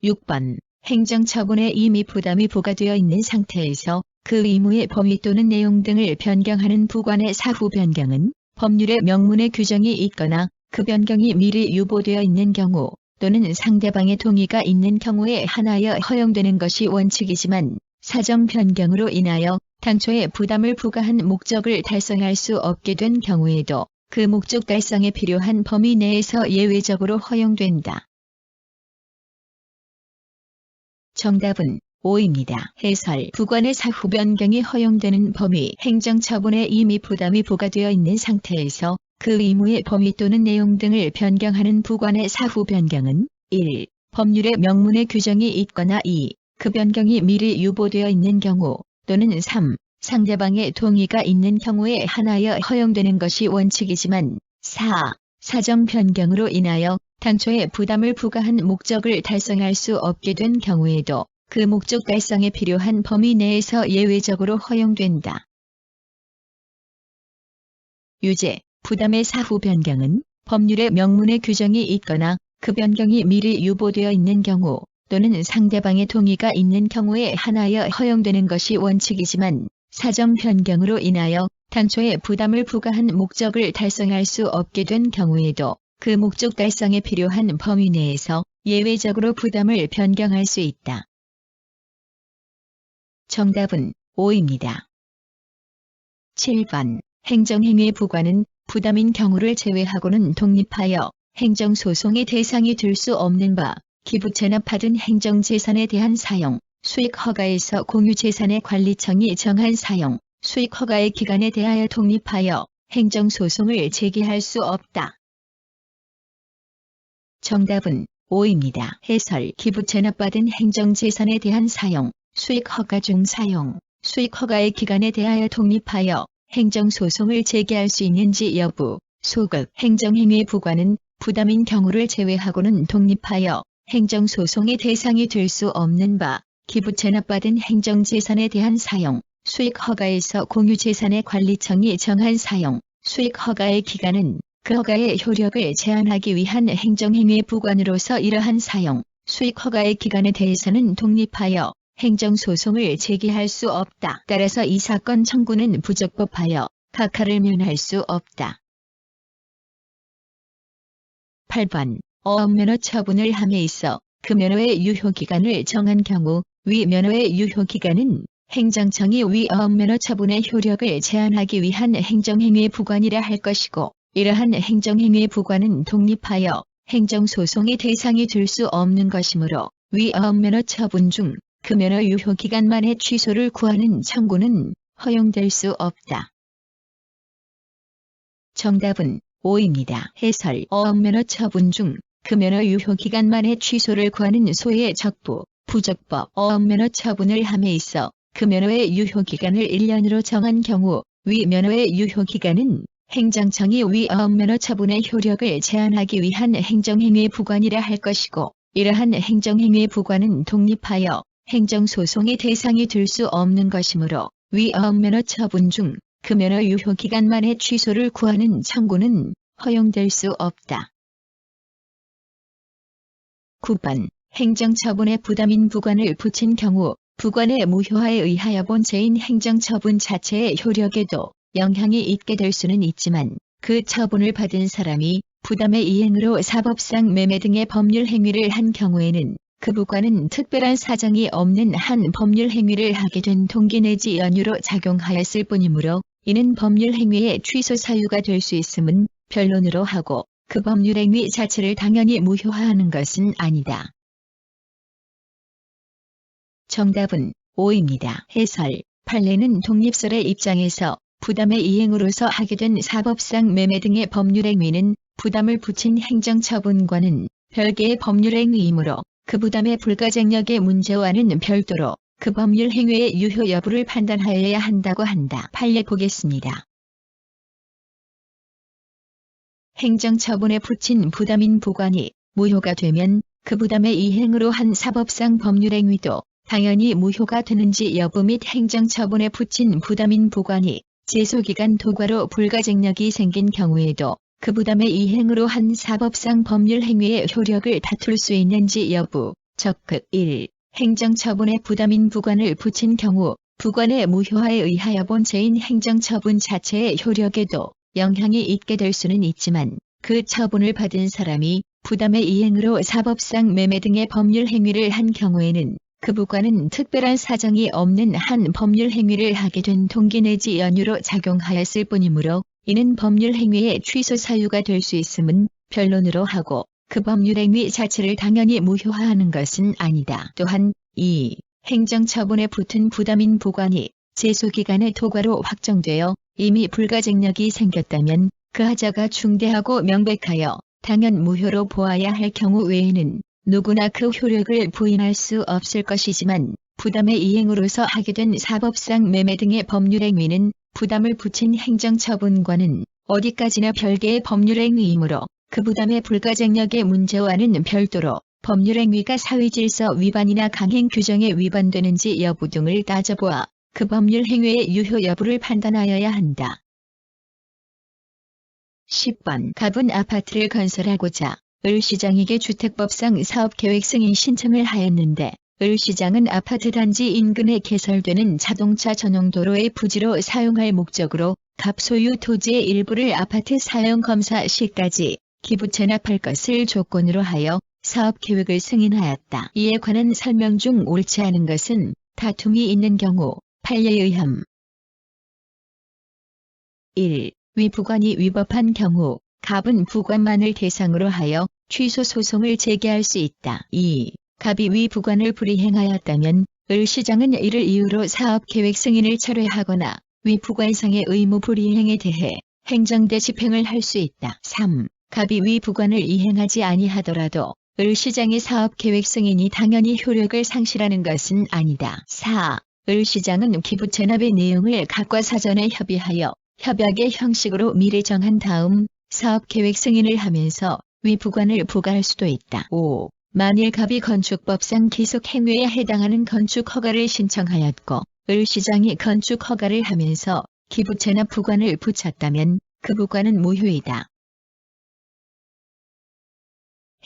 6번. 행정처분에 이미 부담이 부과되어 있는 상태에서 그 의무의 범위 또는 내용 등을 변경하는 부관의 사후 변경은 법률의 명문의 규정이 있거나 그 변경이 미리 유보되어 있는 경우 또는 상대방의 동의가 있는 경우에 한하여 허용되는 것이 원칙이지만 사정 변경으로 인하여 당초에 부담을 부과한 목적을 달성할 수 없게 된 경우에도 그 목적 달성에 필요한 범위 내에서 예외적으로 허용된다. 정답은 5입니다. 해설. 부관의 사후 변경이 허용되는 범위. 행정처분에 이미 부담이 부과되어 있는 상태에서 그 의무의 범위 또는 내용 등을 변경하는 부관의 사후 변경은 1. 법률의 명문의 규정이 있거나 2. 그 변경이 미리 유보되어 있는 경우 또는 3. 상대방의 동의가 있는 경우에 한하여 허용되는 것이 원칙이지만 4. 사정 변경으로 인하여 당초에 부담을 부과한 목적을 달성할 수 없게 된 경우에도 그 목적 달성에 필요한 범위 내에서 예외적으로 허용된다. 유죄. 부담의 사후 변경은 법률의 명문의 규정이 있거나 그 변경이 미리 유보되어 있는 경우 또는 상대방의 동의가 있는 경우에 한하여 허용되는 것이 원칙이지만 사정 변경으로 인하여 당초에 부담을 부과한 목적을 달성할 수 없게 된 경우에도 그 목적 달성에 필요한 범위 내에서 예외적으로 부담을 변경할 수 있다. 정답은 5입니다. 7번. 행정행위 부과는 부담인 경우를 제외하고는 독립하여 행정소송의 대상이 될 수 없는 바, 기부 체납받은 행정재산에 대한 사용, 수익 허가에서 공유재산의 관리청이 정한 사용, 수익 허가의 기간에 대하여 독립하여 행정소송을 제기할 수 없다. 정답은 5입니다. 해설. 기부 체납받은 행정재산에 대한 사용, 수익 허가 중 사용, 수익 허가의 기간에 대하여 독립하여 행정소송을 제기할 수 있는지 여부, 소급. 행정행위 부과는 부담인 경우를 제외하고는 독립하여 행정소송의 대상이 될 수 없는 바, 기부 체납받은 행정재산에 대한 사용, 수익 허가에서 공유재산의 관리청이 정한 사용, 수익 허가의 기간은 그 허가의 효력을 제한하기 위한 행정행위 부관으로서 이러한 사용, 수익 허가의 기간에 대해서는 독립하여 행정소송을 제기할 수 없다. 따라서 이 사건 청구는 부적법하여 각하를 면할 수 없다. 8번. 어업면허 처분을 함에 있어 그 면허의 유효기간을 정한 경우 위 면허의 유효기간은 행정청이 위 어업면허 처분의 효력을 제한하기 위한 행정행위 부관이라 할 것이고 이러한 행정행위 부관은 독립하여 행정소송의 대상이 될 수 없는 것이므로 위 어업면허 처분 중 그 면허 유효기간 만에 취소를 구하는 청구는 허용될 수 없다. 정답은 5입니다. 해설. 어업면허 처분 중 그 면허 유효기간 만에 취소를 구하는 소의 적부, 부적법 어업면허 처분을 함에 있어 그 면허의 유효기간을 1년으로 정한 경우 위 면허의 유효기간은 행정청이 위 어업면허 처분의 효력을 제한하기 위한 행정행위 부관이라 할 것이고 이러한 행정행위 부관은 독립하여 행정소송의 대상이 될 수 없는 것이므로 위 어업면허 처분 중 그 면허 유효기간 만에 취소를 구하는 청구는 허용될 수 없다. 9번. 행정처분에 부담인 부관을 붙인 경우 부관의 무효화에 의하여 본체인 행정처분 자체의 효력에도 영향이 있게 될 수는 있지만 그 처분을 받은 사람이 부담의 이행으로 사법상 매매 등의 법률 행위를 한 경우에는 그 부관은 특별한 사정이 없는 한 법률 행위를 하게 된 동기 내지 연유로 작용하였을 뿐이므로 이는 법률 행위의 취소 사유가 될 수 있음은 변론으로 하고 그 법률 행위 자체를 당연히 무효화하는 것은 아니다. 정답은 5입니다. 해설. 판례는 독립설의 입장에서 부담의 이행으로서 하게 된 사법상 매매 등의 법률 행위는 부담을 붙인 행정처분과는 별개의 법률 행위이므로 그 부담의 불가쟁력의 문제와는 별도로 그 법률 행위의 유효 여부를 판단하여야 한다고 한다. 판례 보겠습니다. 행정처분에 붙인 부담인 부과이 무효가 되면 그 부담의 이행으로 한 사법상 법률 행위도 당연히 무효가 되는지 여부 및 행정처분에 붙인 부담인 부과이 제소기간 도과로 불가쟁력이 생긴 경우에도 그 부담의 이행으로 한 사법상 법률 행위의 효력을 다툴 수 있는지 여부. 적극 1. 행정처분에 부담인 부관을 붙인 경우 부관의 무효화에 의하여 본체인 행정처분 자체의 효력에도 영향이 있게 될 수는 있지만 그 처분을 받은 사람이 부담의 이행으로 사법상 매매 등의 법률 행위를 한 경우에는 그 부관은 특별한 사정이 없는 한 법률 행위를 하게 된 동기 내지 연유로 작용하였을 뿐이므로 이는 법률 행위의 취소 사유가 될 수 있음은 변론으로 하고 그 법률 행위 자체를 당연히 무효화하는 것은 아니다. 또한 2. 행정처분에 붙은 부담인 부관이 제소기간의 도과로 확정되어 이미 불가쟁력이 생겼다면 그 하자가 중대하고 명백하여 당연 무효로 보아야 할 경우 외에는 누구나 그 효력을 부인할 수 없을 것이지만 부담의 이행으로서 하게 된 사법상 매매 등의 법률 행위는 부담을 붙인 행정처분과는 어디까지나 별개의 법률 행위이므로 그 부담의 불가쟁력의 문제와는 별도로 법률 행위가 사회질서 위반이나 강행 규정에 위반되는지 여부 등을 따져보아 그 법률 행위의 유효 여부를 판단하여야 한다. 10번. 갑은 아파트를 건설하고자 을 시장에게 주택법상 사업계획 승인 신청을 하였는데 을 시장은 아파트 단지 인근에 개설되는 자동차 전용 도로의 부지로 사용할 목적으로 갑 소유 토지의 일부를 아파트 사용 검사 시까지 기부 체납할 것을 조건으로 하여 사업계획을 승인하였다. 이에 관한 설명 중 옳지 않은 것은 다툼이 있는 경우 판례에 의함. 1. 위 부관이 위법한 경우 갑은 부관만을 대상으로 하여 취소 소송을 제기할 수 있다. 2. 갑이 위 부관을 불이행하였다면 을 시장은 이를 이유로 사업계획 승인을 철회하거나 위 부관상의 의무 불이행에 대해 행정대 집행을 할 수 있다. 3. 갑이 위 부관을 이행하지 아니하더라도 을 시장의 사업계획 승인이 당연히 효력을 상실하는 것은 아니다. 4. 을 시장은 기부 체납의 내용을 갑과 사전에 협의하여 협약의 형식으로 미리 정한 다음 사업계획 승인을 하면서 위 부관을 부과할 수도 있다. 5. 만일 갑이 건축법상 기속 행위에 해당하는 건축 허가를 신청하였고 을 시장이 건축 허가를 하면서 기부 체납 부관을 붙였다면 그 부관은 무효이다.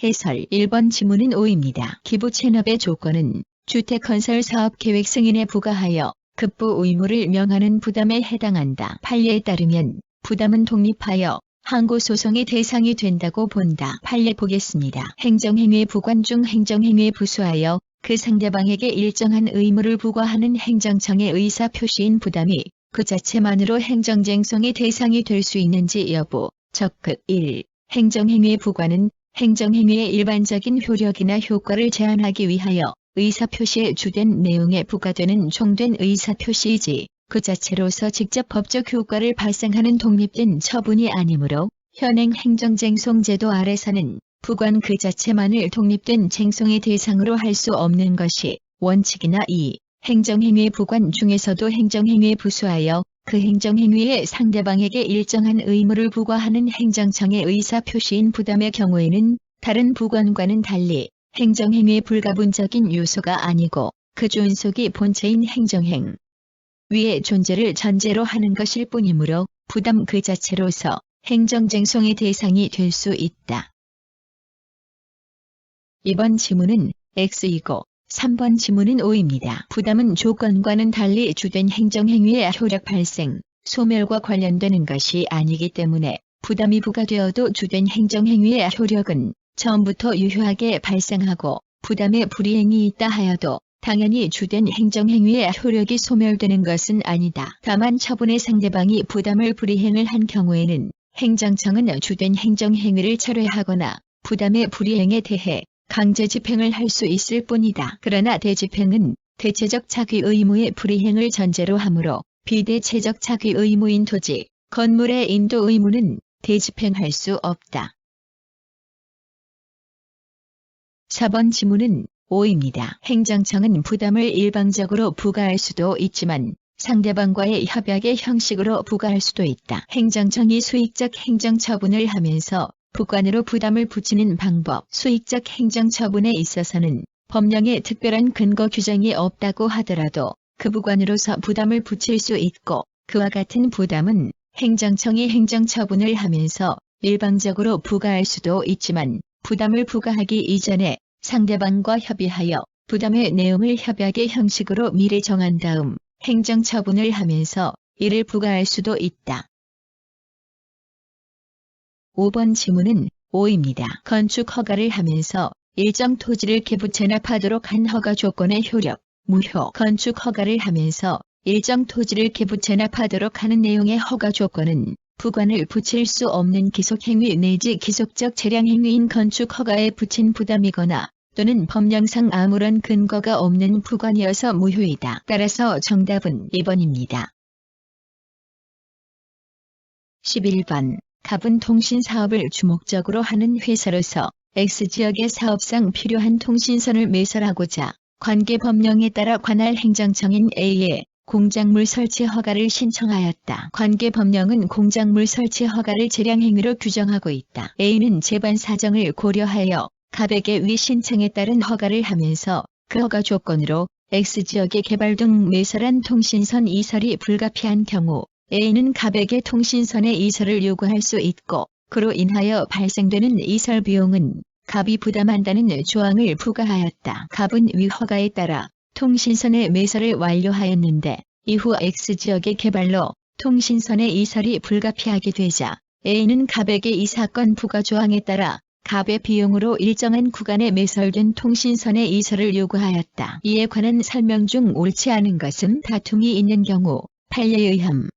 해설. 1번 지문은 오입니다. 기부 체납의 조건은 주택건설 사업계획 승인에 부과하여 급부 의무를 명하는 부담에 해당한다. 판례에 따르면 부담은 독립하여 항고소송의 대상이 된다고 본다. 판례 보겠습니다. 행정행위의 부관 중 행정행위에 부수하여 그 상대방에게 일정한 의무를 부과하는 행정청의 의사표시인 부담이 그 자체만으로 행정쟁송의 대상이 될 수 있는지 여부. 적극 1. 행정행위의 부과는 행정행위의 일반적인 효력이나 효과를 제한하기 위하여 의사표시의 주된 내용에 부과되는 종된 의사표시이지 그 자체로서 직접 법적 효과를 발생하는 독립된 처분이 아니므로 현행 행정쟁송제도 아래서는 부관 그 자체만을 독립된 쟁송의 대상으로 할 수 없는 것이 원칙이나 2. 행정행위의 부관 중에서도 행정행위에 부수하여 그 행정행위에 상대방에게 일정한 의무를 부과하는 행정청의 의사표시인 부담의 경우에는 다른 부관과는 달리 행정행위의 불가분적인 요소가 아니고 그 존속이 본체인 행정행 위의 존재를 전제로 하는 것일 뿐이므로 부담 그 자체로서 행정쟁송의 대상이 될 수 있다. 2번 지문은 X이고 3번 지문은 O입니다. 부담은 조건과는 달리 주된 행정행위의 효력 발생, 소멸과 관련되는 것이 아니기 때문에 부담이 부과되어도 주된 행정행위의 효력은 처음부터 유효하게 발생하고 부담의 불이행이 있다 하여도 당연히 주된 행정행위의 효력이 소멸되는 것은 아니다. 다만 처분의 상대방이 부담을 불이행을 한 경우에는 행정청은 주된 행정행위를 철회하거나 부담의 불이행에 대해 강제 집행을 할 수 있을 뿐이다. 그러나 대집행은 대체적 자기 의무의 불이행을 전제로 하므로 비대체적 자기 의무인 토지, 건물의 인도 의무는 대집행할 수 없다. 4번 지문은 O입니다. 행정청은 부담을 일방적으로 부과할 수도 있지만 상대방과의 협약의 형식으로 부과할 수도 있다. 행정청이 수익적 행정처분을 하면서 부관으로 부담을 붙이는 방법. 수익적 행정처분에 있어서는 법령에 특별한 근거 규정이 없다고 하더라도 그 부관으로서 부담을 붙일 수 있고, 그와 같은 부담은 행정청이 행정처분을 하면서 일방적으로 부과할 수도 있지만 부담을 부과하기 이전에 상대방과 협의하여 부담의 내용을 협약의 형식으로 미리 정한 다음 행정처분을 하면서 이를 부과할 수도 있다. 5번 지문은 O입니다. 건축 허가를 하면서 일정 토지를 기부 체납하도록 한 허가 조건의 효력, 무효. 건축 허가를 하면서 일정 토지를 기부 체납하도록 하는 내용의 허가 조건은 부관을 붙일 수 없는 기속행위 내지 기속적 재량행위인 건축 허가에 붙인 부담이거나 또는 법령상 아무런 근거가 없는 부관이어서 무효이다. 따라서 정답은 2번입니다. 11번. 갑은 통신 사업을 주목적으로 하는 회사로서 X지역의 사업상 필요한 통신선을 매설하고자 관계 법령에 따라 관할 행정청인 A에 공작물 설치 허가를 신청하였다. 관계 법령은 공작물 설치 허가를 재량행위로 규정하고 있다. A는 재반 사정을 고려하여 갑에게 위 신청에 따른 허가를 하면서 그 허가 조건으로 X지역의 개발 등 매설한 통신선 이설이 불가피한 경우 A는 갑에게 통신선의 이설을 요구할 수 있고, 그로 인하여 발생되는 이설 비용은 갑이 부담한다는 조항을 부과하였다. 갑은 위 허가에 따라 통신선의 매설을 완료하였는데 이후 X지역의 개발로 통신선의 이설이 불가피하게 되자 A는 갑에게 이 사건 부과 조항에 따라 갑의 비용으로 일정한 구간에 매설된 통신선의 이설을 요구하였다. 이에 관한 설명 중 옳지 않은 것은 다툼이 있는 경우 판례에 의함.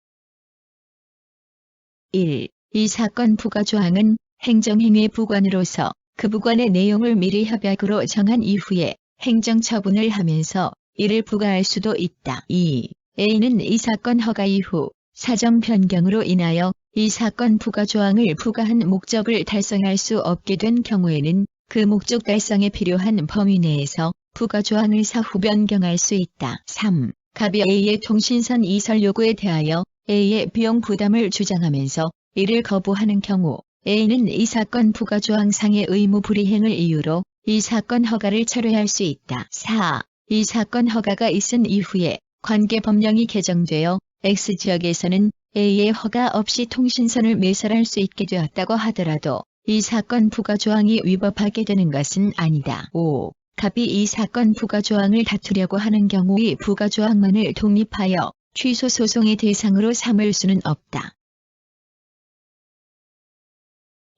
1. 이 사건 부과 조항은 행정행위 부관으로서 그 부관의 내용을 미리 협약으로 정한 이후에 행정처분을 하면서 이를 부과할 수도 있다. 2. A는 이 사건 허가 이후 사정 변경으로 인하여 이 사건 부과 조항을 부과한 목적을 달성할 수 없게 된 경우에는 그 목적 달성에 필요한 범위 내에서 부과 조항을 사후 변경할 수 있다. 3. 갑이 A의 통신선 이설 요구에 대하여 A의 비용 부담을 주장하면서 이를 거부하는 경우 A는 이 사건 부과 조항상의 의무 불이행을 이유로 이 사건 허가를 철회할 수 있다. 4. 이 사건 허가가 있은 이후에 관계 법령이 개정되어 X지역에서는 A의 허가 없이 통신선을 매설할 수 있게 되었다고 하더라도 이 사건 부과 조항이 위법하게 되는 것은 아니다. 5. 갑이 이 사건 부과 조항을 다투려고 하는 경우 이 부과 조항만을 독립하여 취소 소송의 대상으로 삼을 수는 없다.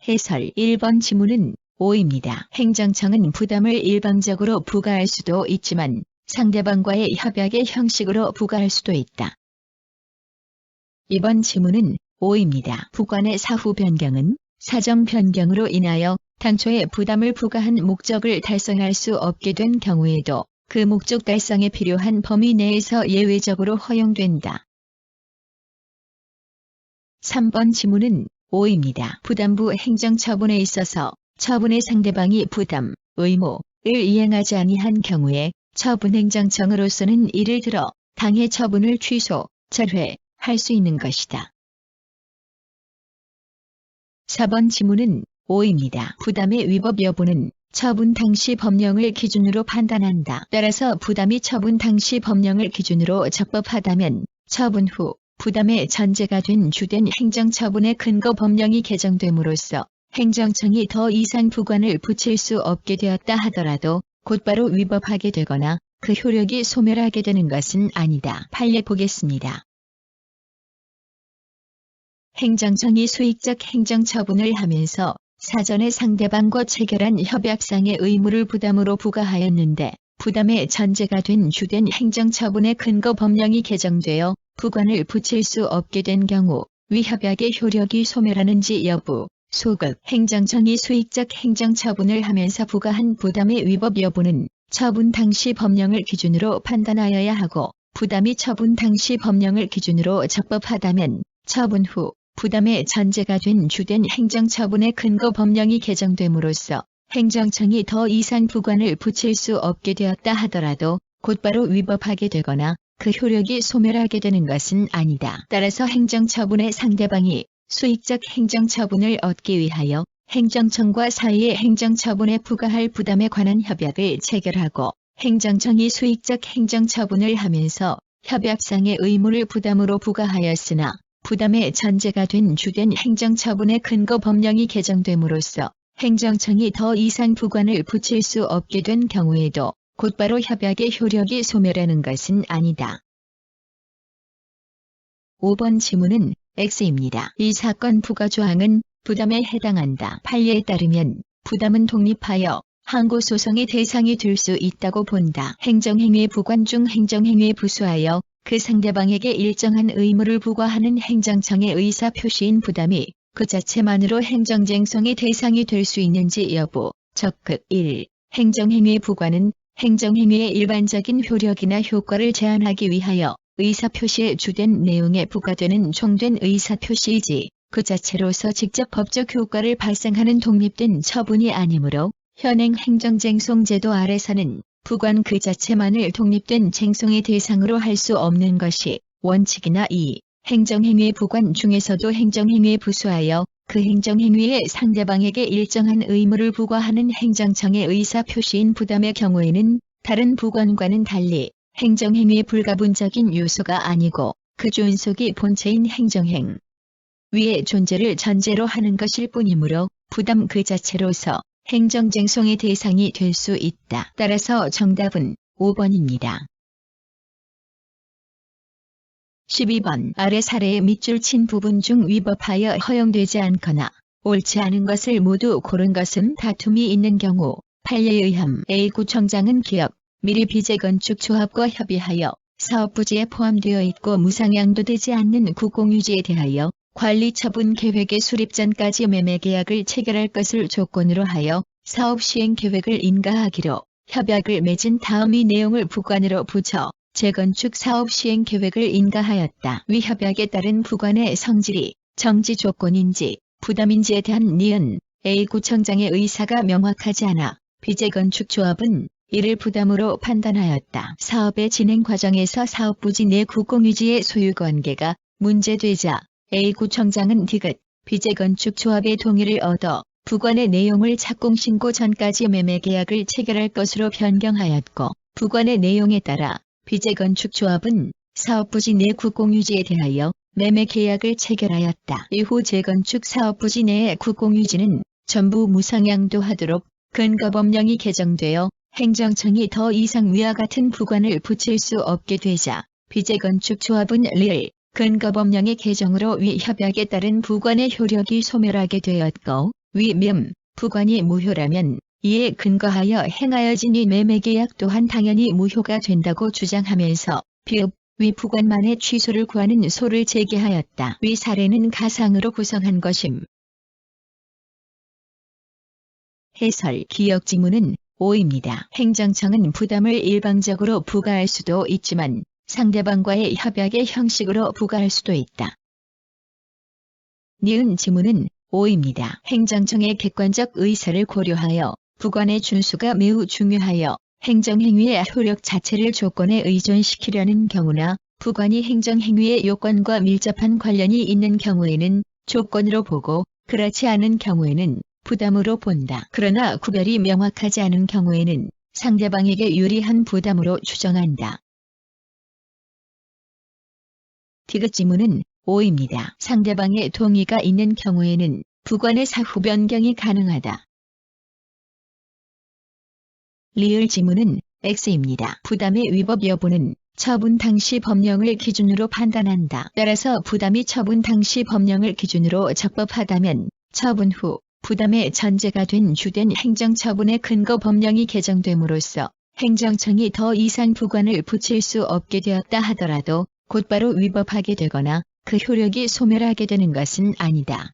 해설 1번 지문은 O입니다. 행정청은 부담을 일방적으로 부과할 수도 있지만 상대방과의 협약의 형식으로 부과할 수도 있다. 2번 지문은 O입니다. 부관의 사후 변경은 사정 변경으로 인하여 당초에 부담을 부과한 목적을 달성할 수 없게 된 경우에도 그 목적 달성에 필요한 범위 내에서 예외적으로 허용된다. 3번 지문은 O입니다. 부담부 행정처분에 있어서 처분의 상대방이 부담, 의무를 이행하지 아니한 경우에 처분행정청으로서는 이를 들어 당해 처분을 취소, 철회할 수 있는 것이다. 4번 지문은 O입니다. 부담의 위법 여부는 처분 당시 법령을 기준으로 판단한다. 따라서 부담이 처분 당시 법령을 기준으로 적법하다면 처분 후 부담의 전제가 된 주된 행정처분의 근거 법령이 개정됨으로써 행정청이 더 이상 부관을 붙일 수 없게 되었다 하더라도 곧바로 위법하게 되거나 그 효력이 소멸하게 되는 것은 아니다. 판례 보겠습니다. 행정청이 수익적 행정처분을 하면서 사전에 상대방과 체결한 협약상의 의무를 부담으로 부과하였는데 부담의 전제가 된 주된 행정처분의 근거 법령이 개정되어 부관을 붙일 수 없게 된 경우 위 협약의 효력이 소멸하는지 여부, 소급, 행정청이 수익적 행정처분을 하면서 부과한 부담의 위법 여부는 처분 당시 법령을 기준으로 판단하여야 하고, 부담이 처분 당시 법령을 기준으로 적법하다면 처분 후 부담의 전제가 된 주된 행정처분의 근거 법령이 개정됨으로써 행정청이 더 이상 부관을 붙일 수 없게 되었다 하더라도 곧바로 위법하게 되거나 그 효력이 소멸하게 되는 것은 아니다. 따라서 행정처분의 상대방이 수익적 행정처분을 얻기 위하여 행정청과 사이의 행정처분에 부과할 부담에 관한 협약을 체결하고, 행정청이 수익적 행정처분을 하면서 협약상의 의무를 부담으로 부과하였으나 부담의 전제가 된 주된 행정처분의 근거 법령이 개정됨으로써 행정청이 더 이상 부관을 붙일 수 없게 된 경우에도 곧바로 협약의 효력이 소멸하는 것은 아니다. 5번 지문은 X입니다. 이 사건 부과조항은 부담에 해당한다. 판례에 따르면 부담은 독립하여 항고소송의 대상이 될 수 있다고 본다. 행정행위의 부관 중 행정행위에 부수하여 그 상대방에게 일정한 의무를 부과하는 행정청의 의사표시인 부담이 그 자체만으로 행정쟁송의 대상이 될 수 있는지 여부. 적극 1. 행정행위의 부과는 행정행위의 일반적인 효력이나 효과를 제한하기 위하여 의사표시의 주된 내용에 부과되는 종된 의사표시이지 그 자체로서 직접 법적 효과를 발생하는 독립된 처분이 아니므로 현행 행정쟁송제도 아래서는 부관 그 자체만을 독립된 쟁송의 대상으로 할 수 없는 것이 원칙이나 2. 행정행위의 부관 중에서도 행정행위에 부수하여 그 행정행위에 상대방에게 일정한 의무를 부과하는 행정청의 의사표시인 부담의 경우에는 다른 부관과는 달리 행정행위의 불가분적인 요소가 아니고 그 존속이 본체인 행정행 위의 존재를 전제로 하는 것일 뿐이므로 부담 그 자체로서 행정쟁송의 대상이 될 수 있다. 따라서 정답은 5번입니다. 12번 아래 사례의 밑줄 친 부분 중 위법하여 허용되지 않거나 옳지 않은 것을 모두 고른 것은 다툼이 있는 경우 판례에 의함 A구청장은 기업, 미리 비재건축조합과 협의하여 사업부지에 포함되어 있고 무상양도되지 않는 국공유지에 대하여 관리처분 계획의 수립 전까지 매매계약을 체결할 것을 조건으로 하여 사업시행계획을 인가하기로 협약을 맺은 다음 이 내용을 부관으로 붙여 재건축 사업시행계획을 인가하였다. 위 협약에 따른 부관의 성질이 정지 조건인지 부담인지에 대한 니은 A구청장의 의사가 명확하지 않아 비재건축조합은 이를 부담으로 판단하였다. 사업의 진행 과정에서 사업부지 내 국공유지의 소유관계가 문제되자 A구청장은 디귿 비재건축조합의 동의를 얻어 부관의 내용을 착공신고 전까지 매매계약을 체결할 것으로 변경하였고, 부관의 내용에 따라 비재건축조합은 사업부지 내 국공유지에 대하여 매매계약을 체결하였다. 이후 재건축 사업부지 내의 국공유지는 전부 무상양도하도록 근거법령이 개정되어 행정청이 더 이상 위와 같은 부관을 붙일 수 없게 되자 비재건축조합은 리을 근거법령의 개정으로 위 협약에 따른 부관의 효력이 소멸하게 되었고, 위 부관이 무효라면 이에 근거하여 행하여진 이 매매계약 또한 당연히 무효가 된다고 주장하면서 위 부관만의 취소를 구하는 소를 제기하였다. 위 사례는 가상으로 구성한 것임. 해설 기억지문은 5입니다. 행정청은 부담을 일방적으로 부과할 수도 있지만 상대방과의 협약의 형식으로 부과할 수도 있다. 니은 지문은 5입니다. 행정청의 객관적 의사를 고려하여 부관의 준수가 매우 중요하여 행정행위의 효력 자체를 조건에 의존시키려는 경우나 부관이 행정행위의 요건과 밀접한 관련이 있는 경우에는 조건으로 보고 그렇지 않은 경우에는 부담으로 본다. 그러나 구별이 명확하지 않은 경우에는 상대방에게 유리한 부담으로 추정한다. 디귿 지문은 5입니다. 상대방의 동의가 있는 경우에는 부관의 사후 변경이 가능하다. 리을 지문은 X입니다. 부담의 위법 여부는 처분 당시 법령을 기준으로 판단한다. 따라서 부담이 처분 당시 법령을 기준으로 적법하다면 처분 후 부담의 전제가 된 주된 행정처분의 근거 법령이 개정됨으로써 행정청이 더 이상 부관을 붙일 수 없게 되었다 하더라도 곧바로 위법하게 되거나 그 효력이 소멸하게 되는 것은 아니다.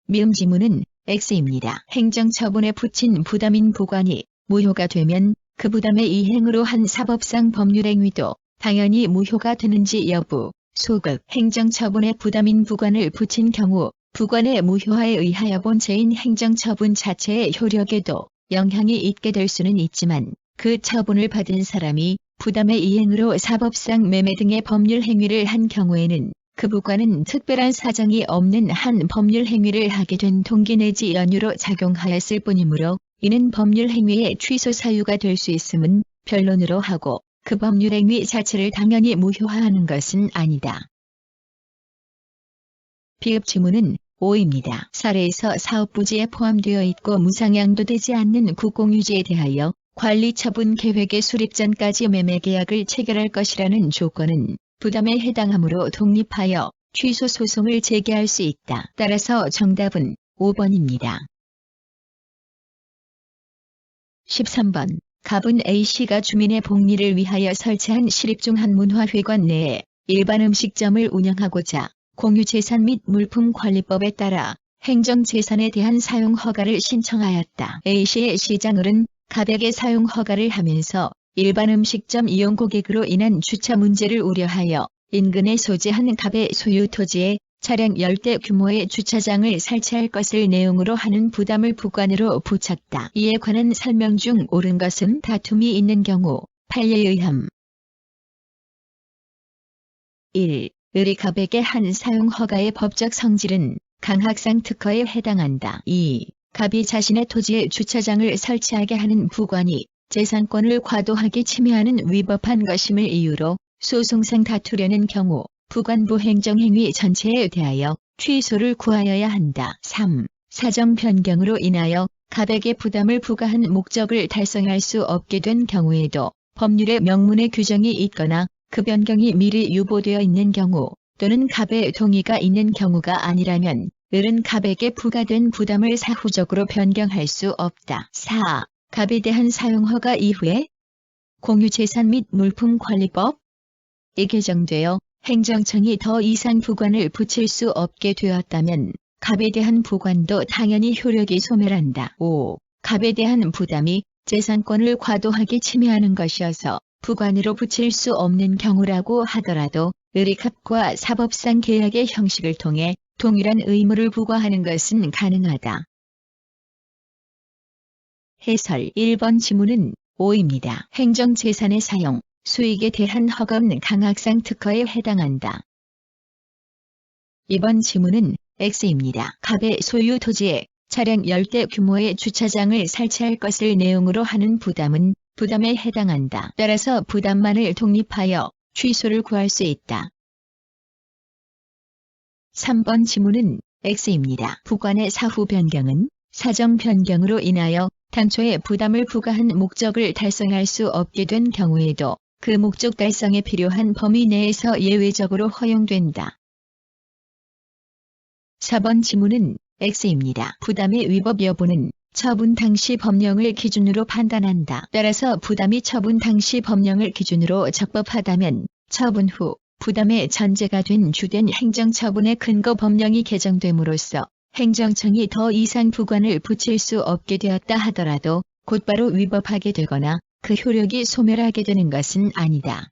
미음 지문은 X입니다. 행정처분에 붙인 부담인 부관이 무효가 되면 그 부담의 이행으로 한 사법상 법률행위도 당연히 무효가 되는지 여부, 소극, 행정처분에 부담인 부관을 붙인 경우 부관의 무효화에 의하여 본체인 행정처분 자체의 효력에도 영향이 있게 될 수는 있지만 그 처분을 받은 사람이 부담의 이행으로 사법상 매매 등의 법률 행위를 한 경우에는 그 부관은 특별한 사정이 없는 한 법률 행위를 하게 된 동기 내지 연유로 작용하였을 뿐이므로 이는 법률 행위의 취소 사유가 될 수 있음은 변론으로 하고 그 법률 행위 자체를 당연히 무효화하는 것은 아니다. 비읍 지문은 O입니다. 사례에서 사업부지에 포함되어 있고 무상양도되지 않는 국공유지에 대하여 관리처분 계획의 수립 전까지 매매계약을 체결할 것이라는 조건은 부담에 해당하므로 독립하여 취소 소송을 제기할 수 있다. 따라서 정답은 5번입니다. 13번. 갑은 A씨가 주민의 복리를 위하여 설치한 시립중한문화회관 내에 일반 음식점을 운영하고자 공유재산 및 물품관리법에 따라 행정재산에 대한 사용 허가를 신청하였다. A씨의 시장을은 갑에게 사용 허가를 하면서 일반 음식점 이용 고객으로 인한 주차 문제를 우려하여 인근에 소재한 갑의 소유 토지에 차량 10대 규모의 주차장을 설치할 것을 내용으로 하는 부담을 부관으로 붙였다. 이에 관한 설명 중 옳은 것은 다툼이 있는 경우 판례에 의함. 1. 을이 갑에게 한 사용 허가의 법적 성질은 강학상 특허에 해당한다. 2. 갑이 자신의 토지에 주차장을 설치하게 하는 부관이 재산권을 과도하게 침해하는 위법한 것임을 이유로 소송상 다투려는 경우 부관부 행정행위 전체에 대하여 취소를 구하여야 한다. 3. 사정 변경으로 인하여 갑에게 부담을 부과한 목적을 달성할 수 없게 된 경우에도 법률의 명문의 규정이 있거나 그 변경이 미리 유보되어 있는 경우 또는 갑의 동의가 있는 경우가 아니라면 을은 갑에게 부과된 부담을 사후적으로 변경할 수 없다. 4. 갑에 대한 사용허가 이후에 공유재산 및 물품관리법이 개정되어 행정청이 더 이상 부관을 붙일 수 없게 되었다면 갑에 대한 부관도 당연히 효력이 소멸한다. 5. 갑에 대한 부담이 재산권을 과도하게 침해하는 것이어서 부관으로 붙일 수 없는 경우라고 하더라도 을이 갑과 사법상 계약의 형식을 통해 동일한 의무를 부과하는 것은 가능하다. 해설 1번 지문은 O입니다. 행정재산의 사용, 수익에 대한 허가는 강학상 특허에 해당한다. 2번 지문은 X입니다. 갑의 소유 토지에 차량 10대 규모의 주차장을 설치할 것을 내용으로 하는 부담은 부담에 해당한다. 따라서 부담만을 독립하여 취소를 구할 수 있다. 3번 지문은 X입니다. 부관의 사후 변경은 사정 변경으로 인하여 당초에 부담을 부과한 목적을 달성할 수 없게 된 경우에도 그 목적 달성에 필요한 범위 내에서 예외적으로 허용된다. 4번 지문은 X입니다. 부담의 위법 여부는 처분 당시 법령을 기준으로 판단한다. 따라서 부담이 처분 당시 법령을 기준으로 적법하다면 처분 후 부담의 전제가 된 주된 행정처분의 근거 법령이 개정됨으로써 행정청이 더 이상 부관을 붙일 수 없게 되었다 하더라도 곧바로 위법하게 되거나 그 효력이 소멸하게 되는 것은 아니다.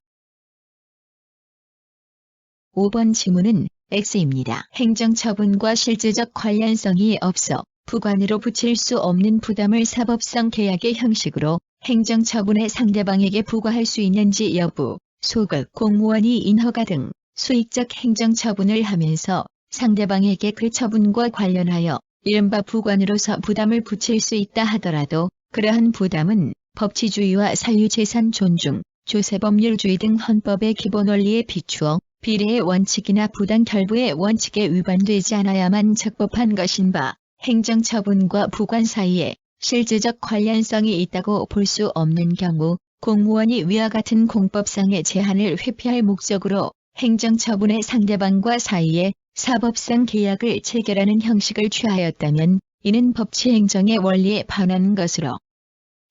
5번 지문은 X입니다. 행정처분과 실질적 관련성이 없어 부관으로 붙일 수 없는 부담을 사법상 계약의 형식으로 행정처분의 상대방에게 부과할 수 있는지 여부, 소극, 공무원이 인허가 등 수익적 행정처분을 하면서 상대방에게 그 처분과 관련하여 이른바 부관으로서 부담을 붙일 수 있다 하더라도 그러한 부담은 법치주의와 사유재산 존중, 조세법률주의 등 헌법의 기본 원리에 비추어 비례의 원칙이나 부당 결부의 원칙에 위반되지 않아야만 적법한 것인 바 행정처분과 부관 사이에 실질적 관련성이 있다고 볼 수 없는 경우 공무원이 위와 같은 공법상의 제한을 회피할 목적으로 행정처분의 상대방과 사이에 사법상 계약을 체결하는 형식을 취하였다면 이는 법치행정의 원리에 반하는 것으로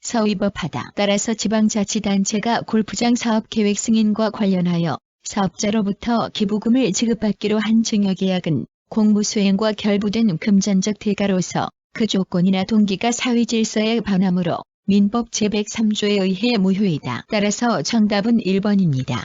서위법하다. 따라서 지방자치단체가 골프장 사업계획 승인과 관련하여 사업자로부터 기부금을 지급받기로 한 증여계약은 공무수행과 결부된 금전적 대가로서 그 조건이나 동기가 사회질서에 반하므로 민법 제103조에 의해 무효이다. 따라서 정답은 1번입니다.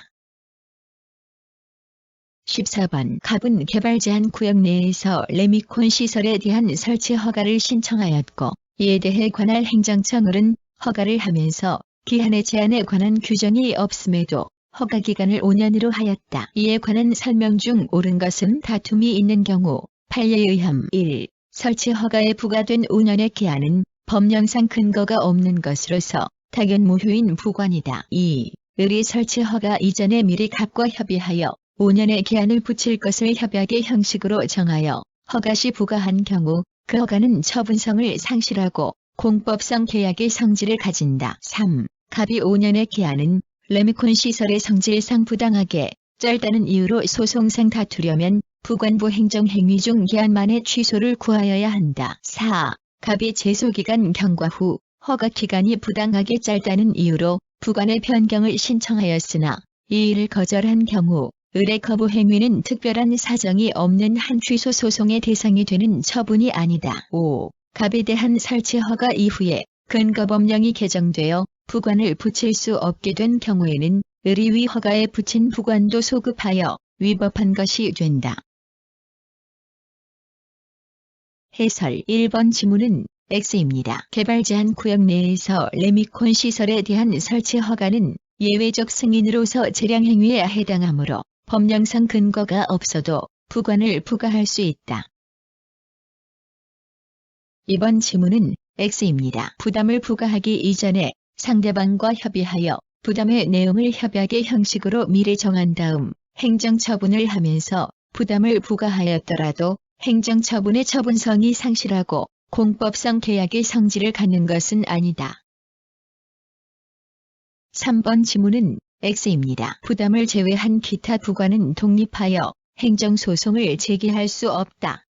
14번 갑은 개발 제한 구역 내에서 레미콘 시설에 대한 설치 허가를 신청하였고 이에 대해 관할 행정청은 허가를 하면서 기한의 제한에 관한 규정이 없음에도 허가 기간을 5년으로 하였다. 이에 관한 설명 중 옳은 것은 다툼이 있는 경우 판례에 의함 1. 설치 허가에 부과된 5년의 기한은 법령상 근거가 없는 것으로서 당연 무효인 부관이다. 2. 을이 설치 허가 이전에 미리 갑과 협의하여 5년의 기한을 붙일 것을 협약의 형식으로 정하여 허가 시 부과한 경우 그 허가는 처분성을 상실하고 공법성 계약의 성질을 가진다. 3. 갑이 5년의 기한은 레미콘 시설의 성질상 부당하게 짧다는 이유로 소송상 다투려면 부관부 행정행위 중 기한 만에 취소를 구하여야 한다. 4. 갑이 제소기간 경과 후 허가 기간이 부당하게 짧다는 이유로 부관의 변경을 신청하였으나 이의를 거절한 경우 을의 거부 행위는 특별한 사정이 없는 한 취소 소송의 대상이 되는 처분이 아니다. 5. 갑에 대한 설치 허가 이후에 근거법령이 개정되어 부관을 붙일 수 없게 된 경우에는 을이 위 허가에 붙인 부관도 소급하여 위법한 것이 된다. 해설 1번 지문은 X입니다. 개발 제한 구역 내에서 레미콘 시설에 대한 설치 허가는 예외적 승인으로서 재량 행위에 해당하므로 법령상 근거가 없어도 부관을 부과할 수 있다. 2번 지문은 X입니다. 부담을 부과하기 이전에 상대방과 협의하여 부담의 내용을 협약의 형식으로 미리 정한 다음 행정처분을 하면서 부담을 부과하였더라도 행정처분의 처분성이 상실하고 공법성 계약의 성질을 갖는 것은 아니다. 3번 지문은 X입니다. 부담을 제외한 기타 부관은 독립하여 행정소송을 제기할 수 없다.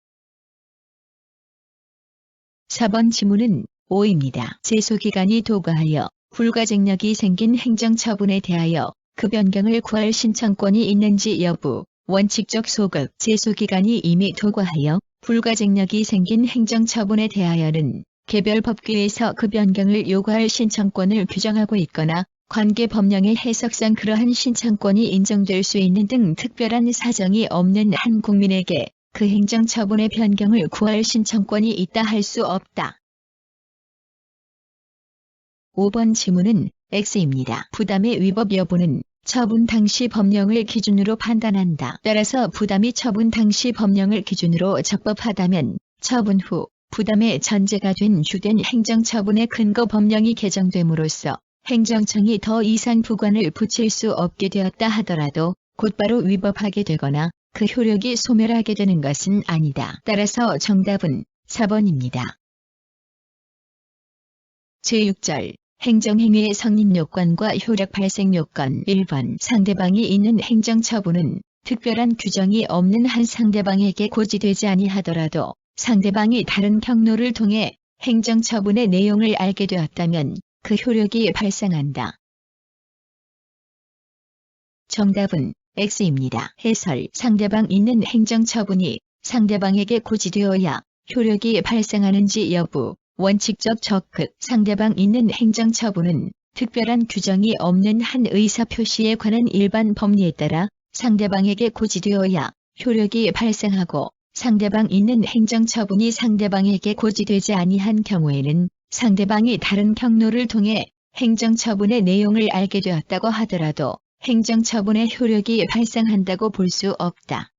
4번 지문은 O입니다. 제소기간이 도과하여 불가증력이 생긴 행정처분에 대하여 그 변경을 구할 신청권이 있는지 여부, 원칙적 소급, 제소기간이 이미 도과하여 불가증력이 생긴 행정처분에 대하여는 개별 법규에서 그 변경을 요구할 신청권을 규정하고 있거나 관계 법령의 해석상 그러한 신청권이 인정될 수 있는 등 특별한 사정이 없는 한 국민에게 그 행정처분의 변경을 구할 신청권이 있다 할 수 없다. 5번 지문은 X입니다. 부담의 위법 여부는 처분 당시 법령을 기준으로 판단한다. 따라서 부담이 처분 당시 법령을 기준으로 적법하다면 처분 후 부담의 전제가 된 주된 행정처분의 근거 법령이 개정됨으로써 행정청이 더 이상 부관을 붙일 수 없게 되었다 하더라도 곧바로 위법하게 되거나 그 효력이 소멸하게 되는 것은 아니다. 따라서 정답은 4번입니다. 제6절 행정행위의 성립 요건과 효력 발생 요건 1번 상대방이 있는 행정처분은 특별한 규정이 없는 한 상대방에게 고지되지 아니하더라도 상대방이 다른 경로를 통해 행정처분의 내용을 알게 되었다면 그 효력이 발생한다. 정답은 X입니다. 해설 상대방 있는 행정처분이 상대방에게 고지되어야 효력이 발생하는지 여부, 원칙적 적극 상대방 있는 행정처분은 특별한 규정이 없는 한 의사표시에 관한 일반 법리에 따라 상대방에게 고지되어야 효력이 발생하고 상대방 있는 행정처분이 상대방에게 고지되지 아니한 경우에는 상대방이 다른 경로를 통해 행정처분의 내용을 알게 되었다고 하더라도 행정처분의 효력이 발생한다고 볼 수 없다.